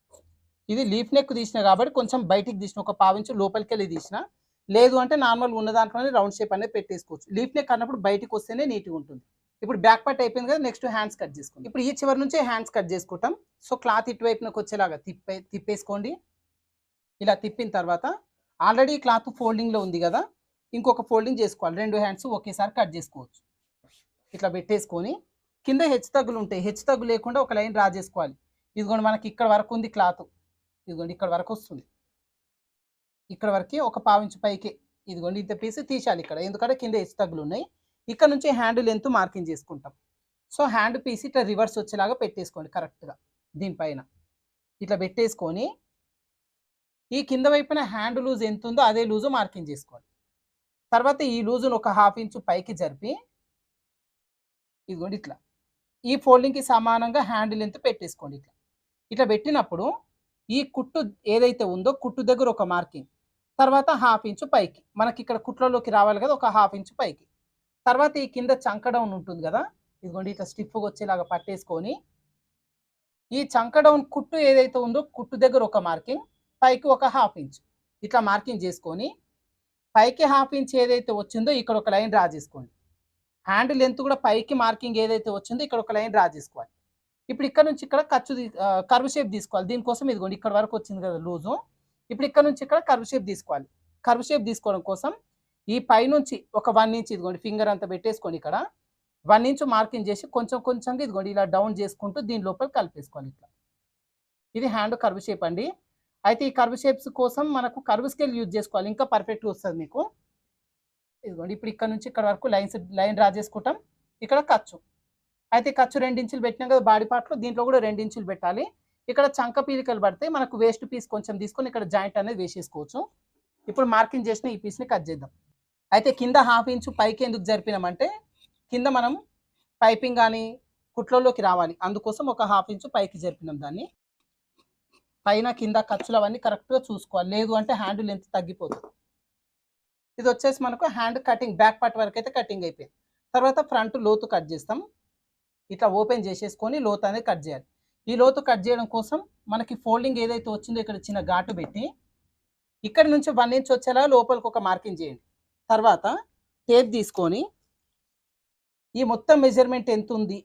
ఇది లీఫ్ నెక్ తీసినా కాబట్టి కొంచెం బయటికి తీసిన ఒక 1/2 ఇంచు లోపలికెళ్ళి తీసిన. లేదు అంటే నార్మల్‌గా ఉన్న దాంట్లోనే రౌండ్ షేప్ అనేది పెట్టేసుకోవచ్చు. లీఫ్ నెక్ అన్నప్పుడు బయటికి వస్తేనే నీట్‌గా ఉంటుంది. ఇప్పుడు బ్యాక్ పార్ట్ అయిపోయింది కదా! నెక్స్ట్ హ్యాండ్స్ కట్ చేసుకుందాం. ఇప్పుడు ఈ చివరి నుంచే హ్యాండ్స్ కట్ చేసుకుంటాం. సో క్లాత్ ఇటువైపునకు వచ్చేలాగా తిప్పేసుకోండి. ఇలా తిప్పిన తర్వాత ఆల్రెడీ క్లాత్ ఫోల్డింగ్‌లో ఉంది కదా! ఇంకొక ఫోల్డింగ్ చేసుకోవాలి. 2 హ్యాండ్స్ ఒకేసారి కట్ చేసుకోవచ్చు. ఇట్లా పెట్టేసుకొని కింద హెచ్చు తగ్గులు ఉంటాయి. హెచ్చు తగ్గు లేకుండా ఒక లైన్ డ్రా చేసుకోవాలి. ఇదిగోండి మనకి ఇక్కడ వరకు ఉంది క్లాత్. ఇదిగోండి ఇక్కడ వరకు వస్తుంది. ఇక్కడ వరకి ఒక 1/2 ఇంచ్ పైకి ఇదిగోండి ఇంత పీస్ తీసేయాలి ఇక్కడ. ఎందుకంటే కింద హెచ్చు తగ్గులు ఉన్నాయి. ఇక్కడ నుంచి హ్యాండ్ లెంత్ మార్కింగ్ చేసుకుంటాం. సో హ్యాండ్ పీస్ ఇట్లా రివర్స్ వచ్చేలాగా పెట్టేసుకోండి కరెక్ట్‌గా దీనిపైన. ఇట్లా పెట్టేసుకొని ఈ కింద వైపున హ్యాండ్ లూజ్ ఎంత ఉందో అదే లూజు మార్కింగ్ చేసుకోండి. తర్వాత ఈ లూజును ఒక 1/2 ఇంచు పైకి జరిపి ఇదిగోండి ఇట్లా. ఈ ఫోల్డింగ్‌కి సమానంగా హ్యాండ్ లెంత్ పెట్టేసుకోండి ఇట్లా. ఇట్లా పెట్టినప్పుడు ఈ కుట్టు ఏదైతే ఉందో కుట్టు దగ్గర ఒక మార్కింగ్. తర్వాత 1/2 ఇంచు పైకి. మనకి ఇక్కడ కుట్లలోకి రావాలి కదా! ఒక 1/2 ఇంచు పైకి. తర్వాత ఈ కింద చంక డౌన్ ఉంటుంది కదా! ఇదిగోండి ఇట్లా స్టిఫ్‌గా వచ్చేలాగా పట్టేసుకొని ఈ చంక డౌన్ కుట్టు ఏదైతే ఉందో కుట్టు దగ్గర ఒక మార్కింగ్, పైకి ఒక 1/2 ఇంచ్. ఇట్లా మార్కింగ్ చేసుకొని పైకి 1/2 ఇంచ్ ఏదైతే వచ్చిందో ఇక్కడ ఒక లైన్ డ్రా చేసుకోండి. హ్యాండ్ లెంత్ కూడా పైకి మార్కింగ్ ఏదైతే వచ్చిందో ఇక్కడ ఒక లైన్ డ్రా చేసుకోవాలి. ఇప్పుడు ఇక్కడ నుంచి ఇక్కడ కర్వ్ షేప్ తీసుకోవాలి. దీనికోసం ఇదిగోండి ఇక్కడ వరకు వచ్చింది కదా లూజు. ఇప్పుడు ఇక్కడ నుంచి ఇక్కడ కర్వ్ షేప్ తీసుకోవాలి. కర్వ్ షేప్ తీసుకోవడం కోసం ఈ పైనుంచి ఒక 1 ఇంచ్ ఇదిగోండి ఫింగర్ అంతా పెట్టేసుకొని ఇక్కడ 1 ఇంచ్ మార్కింగ్ చేసి కొంచెం కొంచెంగా ఇదిగోండి ఇలా డౌన్ చేసుకుంటూ దీని లోపల కలిపేసుకోవాలి ఇట్లా. ఇది హ్యాండ్ కర్వ్ షేప్ అండి. అయితే ఈ కర్వ్ షేప్స్ కోసం మనకు కర్వ్ స్కేల్ యూజ్ చేసుకోవాలి. ఇంకా పర్ఫెక్ట్‌గా వస్తది మీకు. ఇదిగోండి ఇప్పుడు ఇక్కడ నుంచి ఇక్కడ వరకు లైన్ డ్రా చేసుకుంటాం. ఇక్కడ ఖర్చు. అయితే ఖర్చు 2 ఇంచులు పెట్టినాం కదా బాడీ పార్ట్‌లో, దీంట్లో కూడా 2 ఇంచులు పెట్టాలి. ఇక్కడ చంక పీలికలు పడితే మనకు వేస్ట్ పీస్ కొంచెం తీసుకొని ఇక్కడ జాయింట్ అనేది వేసేసుకోవచ్చు. ఇప్పుడు మార్కింగ్ చేసిన ఈ పీస్‌ని కట్ చేద్దాం. అయితే కింద 1/2 ఇంచు పైకి ఎందుకు జరిపినామంటే కింద మనం పైపింగ్ కానీ కుట్లలోకి రావాలి. అందుకోసం ఒక 1/2 ఇంచు పైకి జరిపినాం దాన్ని. పైన కింద ఖర్చులు అవన్నీ కరెక్ట్‌గా చూసుకోవాలి. లేదు అంటే హ్యాండ్ లెంత్ తగ్గిపోతుంది. ఇది వచ్చేసి మనకు హ్యాండ్ కటింగ్ బ్యాక్ పార్ట్ వరకు అయితే కటింగ్ అయిపోయింది. తర్వాత ఫ్రంట్ లోతు కట్ చేస్తాం. ఇట్లా ఓపెన్ చేసేసుకొని లోతు అనేది కట్ చేయాలి. ఈ లోతు కట్ చేయడం కోసం మనకి ఫోల్డింగ్ ఏదైతే వచ్చిందో ఇక్కడ చిన్న ఘాటు పెట్టి ఇక్కడ నుంచి 1 ఇంచ్ వచ్చేలా లోపలికి ఒక మార్కింగ్ చేయండి. తర్వాత టేప్ తీసుకొని ఈ మొత్తం మెజర్మెంట్ ఎంత ఉంది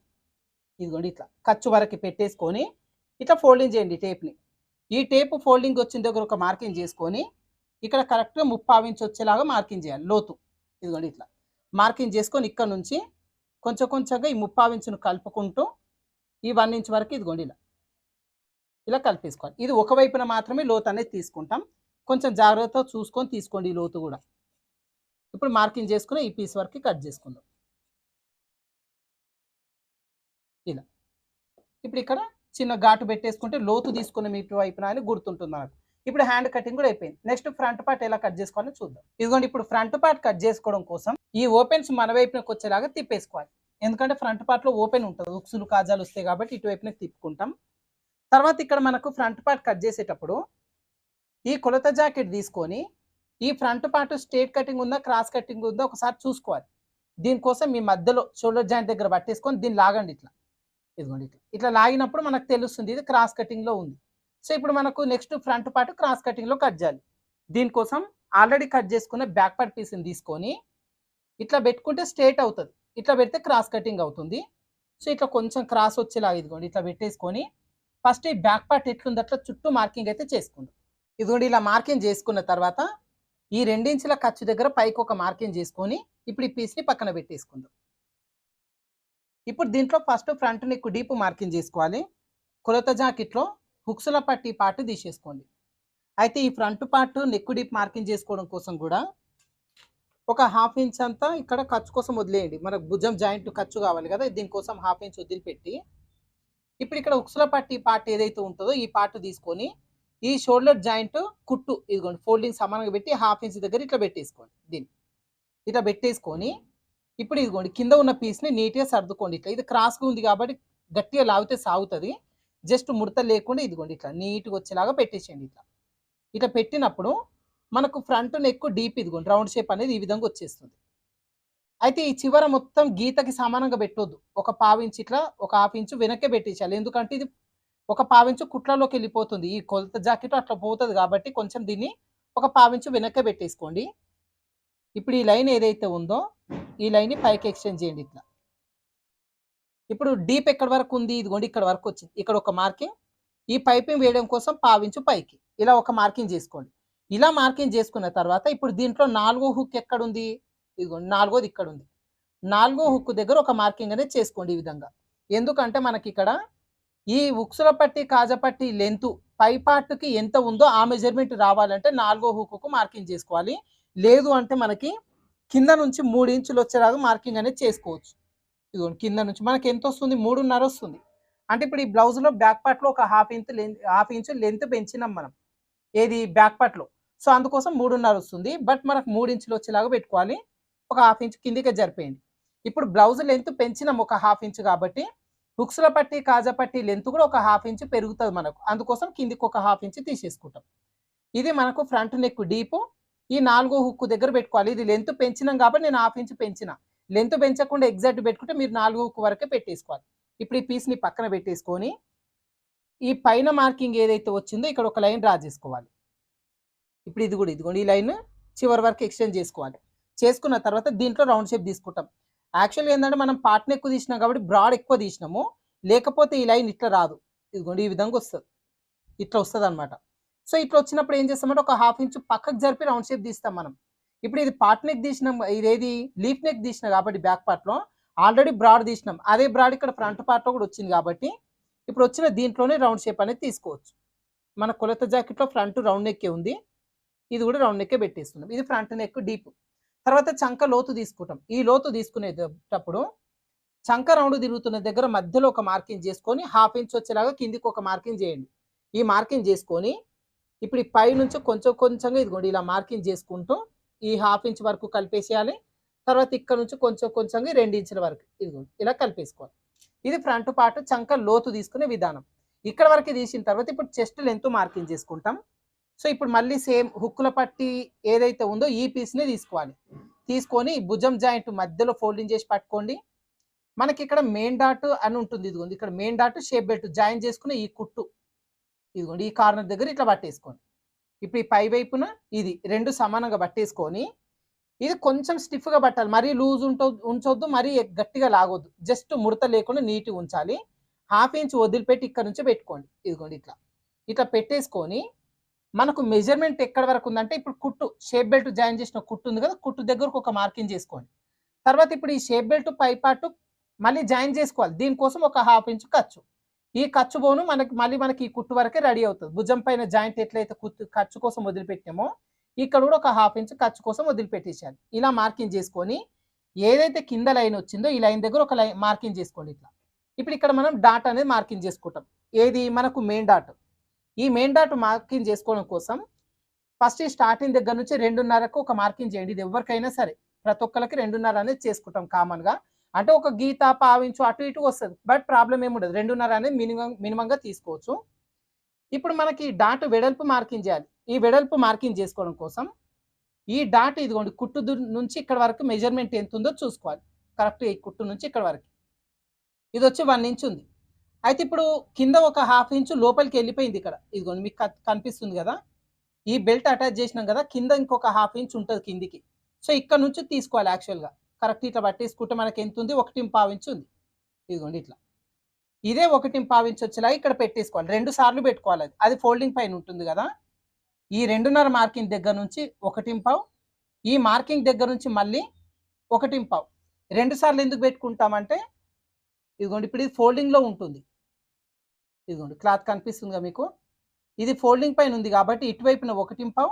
ఇదిగోండి ఇట్లా ఖర్చు వరకు పెట్టేసుకొని ఇట్లా ఫోల్డింగ్ చేయండి టేప్ని. ఈ టేప్ ఫోల్డింగ్ వచ్చిన దగ్గర ఒక మార్కింగ్ చేసుకొని ఇక్కడ కరెక్ట్‌గా 3/4 ఇంచ్ వచ్చేలాగా మార్కింగ్ చేయాలి లోతు. ఇదిగోండి ఇట్లా మార్కింగ్ చేసుకొని ఇక్కడ నుంచి కొంచెం కొంచెంగా ఈ 3/4 ఇంచును కలుపుకుంటూ ఈ 1 ఇంచ్ వరకు ఇదిగోండి ఇలా కలిపేసుకోవాలి. ఇది ఒక వైపున మాత్రమే లోతు అనేది తీసుకుంటాం. కొంచెం జాగ్రత్తగా చూసుకొని తీసుకోండి ఈ లోతు కూడా. ఇప్పుడు మార్కింగ్ చేసుకుని ఈ పీస్ వరకు కట్ చేసుకుందాం ఇలా. ఇప్పుడు ఇక్కడ చిన్న ఘాటు పెట్టేసుకుంటే లోతు తీసుకున్న మీ వైపున అని గుర్తుంటుంది మనకు. ఇప్పుడు హ్యాండ్ కటింగ్ కూడా అయిపోయింది. నెక్స్ట్ ఫ్రంట్ పార్ట్ ఎలా కట్ చేసుకోవాలో చూద్దాం. ఇదిగోండి ఇప్పుడు ఫ్రంట్ పార్ట్ కట్ చేసుకోవడం కోసం ఈ ఓపెన్స్ మన వైపునకు వచ్చేలాగా తిప్పేసుకోవాలి. ఎందుకంటే ఫ్రంట్ పార్ట్లో ఓపెన్ ఉంటుంది, ఉక్సులు కాజాలు వస్తాయి కాబట్టి ఇటువైపునకి తిప్పుకుంటాం. తర్వాత ఇక్కడ మనకు ఫ్రంట్ పార్ట్ కట్ చేసేటప్పుడు ఈ కొలత జాకెట్ తీసుకొని ఈ ఫ్రంట్ పార్ట్ స్ట్రేట్ కటింగ్ ఉందా క్రాస్ కటింగ్ ఉందా ఒకసారి చూసుకోవాలి. దీనికోసం మీ మధ్యలో షోల్డర్ జాయింట్ దగ్గర పట్టేసుకొని దీన్ని లాగండి ఇట్లా. ఇదిగోండి ఇట్లా లాగినప్పుడు మనకు తెలుస్తుంది ఇది క్రాస్ కటింగ్లో ఉంది. సో ఇప్పుడు మనకు నెక్స్ట్ ఫ్రంట్ పార్ట్ క్రాస్ కటింగ్లో కట్ చేయాలి. దీనికోసం ఆల్రెడీ కట్ చేసుకున్న బ్యాక్ పార్ట్ పీస్ని తీసుకొని ఇట్లా పెట్టుకుంటే స్ట్రేట్ అవుతుంది, ఇట్లా పెడితే క్రాస్ కటింగ్ అవుతుంది. సో ఇట్లా కొంచెం క్రాస్ వచ్చేలాగా ఇదిగోండి ఇట్లా పెట్టేసుకొని ఫస్ట్ ఈ బ్యాక్ పార్ట్ ఎట్లుంది అట్లా చుట్టూ మార్కింగ్ అయితే చేసుకుందాం. ఇదిగోండి ఇలా మార్కింగ్ చేసుకున్న తర్వాత ఈ 2 ఇంచుల ఖర్చు దగ్గర పైకి ఒక మార్కింగ్ చేసుకొని ఇప్పుడు ఈ పీస్ని పక్కన పెట్టేసుకుందాం. ఇప్పుడు దీంట్లో first front neck deep marking చేసుకోవాలి. కొలత జాకెట్లో హుక్స్ల పట్టి పార్ట్ తీసేసుకోండి. అయితే ఈ front part neck deep marking చేసుకోవడం కోసం కూడా ఒక 1/2 ఇంచ్ అంతా ఇక్కడ ఖర్చు కోసం వదిలేయండి. మనకు భుజం జాయింట్ ఖర్చు కావాలి కదా, దీనికోసం 1/2 ఇంచ్ వదిలిపెట్టి ఇప్పుడు ఇక్కడ హుక్స్ల పట్టి పార్ట్ ఏదైతే ఉంటుందో ఈ పార్ట్ తీసుకొని ఈ షోల్డర్ జాయింట్ కుట్టు ఇదిగోండి ఫోల్డింగ్ సమానంగా పెట్టి 1/2 ఇంచ్ దగ్గర ఇట్లా పెట్టేసుకోండి. దీన్ని ఇట్లా పెట్టేసుకొని ఇప్పుడు ఇదిగోండి కింద ఉన్న పీస్ని నీట్గా సర్దుకోండి. ఇట్లా ఇది క్రాస్గా ఉంది కాబట్టి గట్టిగా లాగితే సాగుతుంది. జస్ట్ ముడత లేకుండా ఇదిగోండి ఇట్లా నీట్గా వచ్చేలాగా పెట్టేసేయండి. ఇట్లా పెట్టినప్పుడు మనకు ఫ్రంట్ నెక్ డీప్ ఇదిగోండి రౌండ్ షేప్ అనేది ఈ విధంగా వచ్చేస్తుంది. అయితే ఈ చివర మొత్తం గీతకి సమానంగా పెట్టొద్దు. ఒక 1/4 ఇంచ్ ఇట్లా ఒక 1/2 ఇంచు వెనక్కే పెట్టేసేయాలి. ఎందుకంటే ఇది ఒక 1/4 ఇంచు కుట్లలోకి వెళ్ళిపోతుంది. ఈ కొలత జాకెట్ అట్లా పోతుంది కాబట్టి కొంచెం దీన్ని ఒక 1/4 ఇంచు వెనక్కే పెట్టేసుకోండి. ఇప్పుడు ఈ లైన్ ఏదైతే ఉందో ఈ లైన్ని పైకి ఎక్స్టెండ్ చేయండి ఇట్లా. ఇప్పుడు డీప్ ఎక్కడి వరకు ఉంది ఇదిగోండి ఇక్కడ వరకు వచ్చింది. ఇక్కడ ఒక మార్కింగ్, ఈ పైపింగ్ వేయడం కోసం 1/4 ఇంచు పైకి ఇలా ఒక మార్కింగ్ చేసుకోండి. ఇలా మార్కింగ్ చేసుకున్న తర్వాత ఇప్పుడు దీంట్లో 4వ హుక్ ఎక్కడుంది ఇదిగోండి 4వది ఇక్కడ ఉంది. 4వ హుక్ దగ్గర ఒక మార్కింగ్ అనేది చేసుకోండి ఈ విధంగా. ఎందుకంటే మనకి ఇక్కడ ఈ ఉక్సుల పట్టి కాజపట్టి లెంత్ పై పార్ట్కి ఎంత ఉందో ఆ మెజర్మెంట్ రావాలంటే 4వ హుక్కు మార్కింగ్ చేసుకోవాలి. లేదు అంటే మనకి కింద నుంచి 3 ఇంచులు వచ్చేలాగా మార్కింగ్ అనేది చేసుకోవచ్చు. ఇదిగోండి కింద నుంచి మనకి ఎంత వస్తుంది 3.5 వస్తుంది. అంటే ఇప్పుడు ఈ బ్లౌజ్లో బ్యాక్ పార్ట్లో ఒక 1/2 ఇంచు లెంత్ పెంచినాం మనం ఏది బ్యాక్ పార్ట్లో. సో అందుకోసం 3.5 వస్తుంది. బట్ మనకు 3 ఇంచులు వచ్చేలాగా పెట్టుకోవాలి. ఒక 1/2 ఇంచు కిందికి జరిపేయండి. ఇప్పుడు బ్లౌజ్ లెంత్ పెంచినాం ఒక 1/2 ఇంచు కాబట్టి హుక్స్ల పట్టి కాజపట్టి లెంత్ కూడా ఒక 1/2 ఇంచు పెరుగుతుంది మనకు. అందుకోసం కిందికి ఒక 1/2 ఇంచు తీసేసుకుంటాం. ఇది మనకు ఫ్రంట్ నెక్ డీప్. ఈ 4వ హుక్ దగ్గర పెట్టుకోవాలి. ఇది లెంత్ పెంచినాం కాబట్టి నేను 1/2 ఇంచు పెంచిన. లెంత్ పెంచకుండా ఎగ్జాక్ట్ పెట్టుకుంటే మీరు 4వ హుక్ వరకే పెట్టేసుకోవాలి. ఇప్పుడు ఈ పీస్ని పక్కన పెట్టేసుకొని ఈ పైన మార్కింగ్ ఏదైతే వచ్చిందో ఇక్కడ ఒక లైన్ డ్రా చేసుకోవాలి. ఇప్పుడు ఇది కూడా ఇదిగోండి ఈ లైన్ చివరి వరకు ఎక్స్టెండ్ చేసుకోవాలి. చేసుకున్న తర్వాత దీంట్లో రౌండ్ షేప్ తీసుకుంటాం. యాక్చువల్గా ఏంటంటే మనం పార్ట్ని ఎక్కువ తీసినాం కాబట్టి బ్రాడ్ ఎక్కువ తీసినాము. లేకపోతే ఈ లైన్ ఇట్లా రాదు. ఇదిగోండి ఈ విధంగా వస్తుంది, ఇట్లా వస్తుంది అనమాట. సో ఇట్లా వచ్చినప్పుడు ఏం చేస్తామంటే ఒక హాఫ్ ఇంచ్ పక్కకు జరిపి రౌండ్ షేప్ తీస్తాం మనం. ఇప్పుడు ఇది పార్ట్ నెక్ తీసినాం, ఇదేది లీఫ్ నెక్ తీసిన కాబట్టి బ్యాక్ పార్ట్లో ఆల్రెడీ బ్రాడ్ తీసినాం. అదే బ్రాడ్ ఇక్కడ ఫ్రంట్ పార్ట్లో కూడా వచ్చింది కాబట్టి ఇప్పుడు వచ్చిన దీంట్లోనే రౌండ్ షేప్ అనేది తీసుకోవచ్చు. మన కొలత జాకెట్లో ఫ్రంట్ రౌండ్ నెక్కే ఉంది, ఇది కూడా రౌండ్ నెక్కే పెట్టేస్తున్నాం. ఇది ఫ్రంట్ నెక్ డీప్. తర్వాత చంక లోతు తీసుకుంటాం. ఈ లోతు తీసుకునేటప్పుడు చంక రౌండ్ తిరుగుతున్న దగ్గర మధ్యలో ఒక మార్కింగ్ చేసుకొని హాఫ్ ఇంచ్ వచ్చేలాగా కిందికి ఒక మార్కింగ్ చేయండి. ఈ మార్కింగ్ చేసుకొని ఇప్పుడు ఈ పై నుంచి కొంచెం కొంచెంగా ఇదిగోండి ఇలా మార్కింగ్ చేసుకుంటూ ఈ హాఫ్ ఇంచ్ వరకు కలిపేసేయాలి. తర్వాత ఇక్కడ నుంచి కొంచెం కొంచెంగా 2 ఇంచుల వరకు ఇదిగోండి ఇలా కలిపేసుకోవాలి. ఇది ఫ్రంట్ పార్ట్ చంక లోతు తీసుకునే విధానం. ఇక్కడ వరకు తీసిన తర్వాత ఇప్పుడు చెస్ట్ లెంత్ మార్కింగ్ చేసుకుంటాం. సో ఇప్పుడు మళ్ళీ సేమ్ హుక్కుల పట్టి ఏదైతే ఉందో ఈ పీస్ని తీసుకోవాలి. తీసుకొని భుజం జాయింట్ మధ్యలో ఫోల్డింగ్ చేసి పట్టుకోండి. మనకి ఇక్కడ మెయిన్ డాట్ అని ఉంటుంది, ఇదిగోండి ఇక్కడ main dot shape belt join చేసుకుని ఈ కుట్టు ఇదిగోండి ఈ కార్నర్ దగ్గర ఇట్లా పట్టేసుకోండి. ఇప్పుడు ఈ పై వైపున ఇది 2 సమానంగా పట్టేసుకొని ఇది కొంచెం స్టిఫ్గా పట్టాలి, మరీ లూజ్ ఉంచొద్దు, మరీ గట్టిగా లాగొద్దు, జస్ట్ ముడత లేకుండా నీట్గా ఉంచాలి. హాఫ్ ఇంచ్ వదిలిపెట్టి ఇక్కడ నుంచి పెట్టుకోండి. ఇదిగోండి ఇట్లా ఇట్లా పెట్టేసుకొని మనకు మెజర్మెంట్ ఎక్కడ వరకు ఉందంటే ఇప్పుడు కుట్టు షేప్ బెల్ట్ జాయిన్ చేసిన కుట్టు ఉంది కదా, కుట్టు దగ్గరకు ఒక మార్కింగ్ చేసుకోండి. తర్వాత ఇప్పుడు ఈ షేప్ బెల్ట్ పై పార్ట్ మళ్ళీ జాయిన్ చేసుకోవాలి. దీనికోసం ఒక హాఫ్ ఇంచ్ ఖర్చు. ఈ ఖర్చు బోను మనకి ఈ కుట్టు వరకే రెడీ అవుతుంది. భుజం పైన జాయింట్ ఎట్లయితే ఖర్చు కోసం వదిలిపెట్టామో ఇక్కడ కూడా ఒక హాఫ్ ఇంచ్ ఖర్చు కోసం వదిలిపెట్టేసాను. ఇలా మార్కింగ్ చేసుకొని ఏదైతే కింద లైన్ వచ్చిందో ఈ లైన్ దగ్గర ఒక లైన్ మార్కింగ్ చేసుకోండి ఇట్లా. ఇప్పుడు ఇక్కడ మనం డాట్ అనేది మార్కింగ్ చేసుకుంటాం. ఏది మనకు మెయిన్ డాట్. ఈ మెయిన్ డాట్ మార్కింగ్ చేసుకోవడం కోసం ఫస్ట్ ఈ స్టార్టింగ్ దగ్గర నుంచి 2.5కు ఒక మార్కింగ్ చేయండి. ఇది ఎవరికైనా సరే ప్రతి ఒక్కరికి 2.5 అనేది చేసుకుంటాం కామన్గా. అంటే ఒక గీత పావించు అటు ఇటు వస్తుంది, బట్ ప్రాబ్లం ఏముండదు. 2.5 అనేది మినిమంగా తీసుకోవచ్చు. ఇప్పుడు మనకి డాట్ వెడల్పు మార్కింగ్ చేయాలి. ఈ వెడల్పు మార్కింగ్ చేసుకోవడం కోసం ఈ డాట్ ఇదిగోండి కుట్టు నుంచి ఇక్కడ వరకు మెజర్మెంట్ ఎంత ఉందో చూసుకోవాలి. కరెక్ట్ ఈ కుట్టు నుంచి ఇక్కడ వరకు ఇది వచ్చి 1 ఇంచ్ ఉంది. అయితే ఇప్పుడు కింద ఒక హాఫ్ ఇంచు లోపలికి వెళ్ళిపోయింది. ఇక్కడ ఇదిగోండి మీకు కనిపిస్తుంది కదా, ఈ బెల్ట్ అటాచ్ చేసినాం కదా, కింద ఇంకొక హాఫ్ ఇంచ్ ఉంటుంది కిందికి. సో ఇక్కడ నుంచి తీసుకోవాలి. యాక్చువల్గా కరెక్ట్ ఇట్లా పట్టేసుకుంటే మనకి ఎంత ఉంది, 1.5 ఇంచ్ ఉంది. ఇదిగోండి ఇట్లా ఇదే 1.5 ఇంచ్ వచ్చేలా ఇక్కడ పెట్టేసుకోవాలి. 2 సార్లు పెట్టుకోవాలి. అది ఫోల్డింగ్ పైన ఉంటుంది కదా, ఈ 2.5 మార్కింగ్ దగ్గర నుంచి 1.5, ఈ మార్కింగ్ దగ్గర నుంచి మళ్ళీ 1.5. 2 సార్లు ఎందుకు పెట్టుకుంటామంటే ఇదిగోండి ఇప్పుడు ఇది ఫోల్డింగ్లో ఉంటుంది. ఇదిగోండి క్లాత్ కనిపిస్తుందిగా మీకు, ఇది ఫోల్డింగ్ పైన ఉంది కాబట్టి ఇటువైపున 1.5,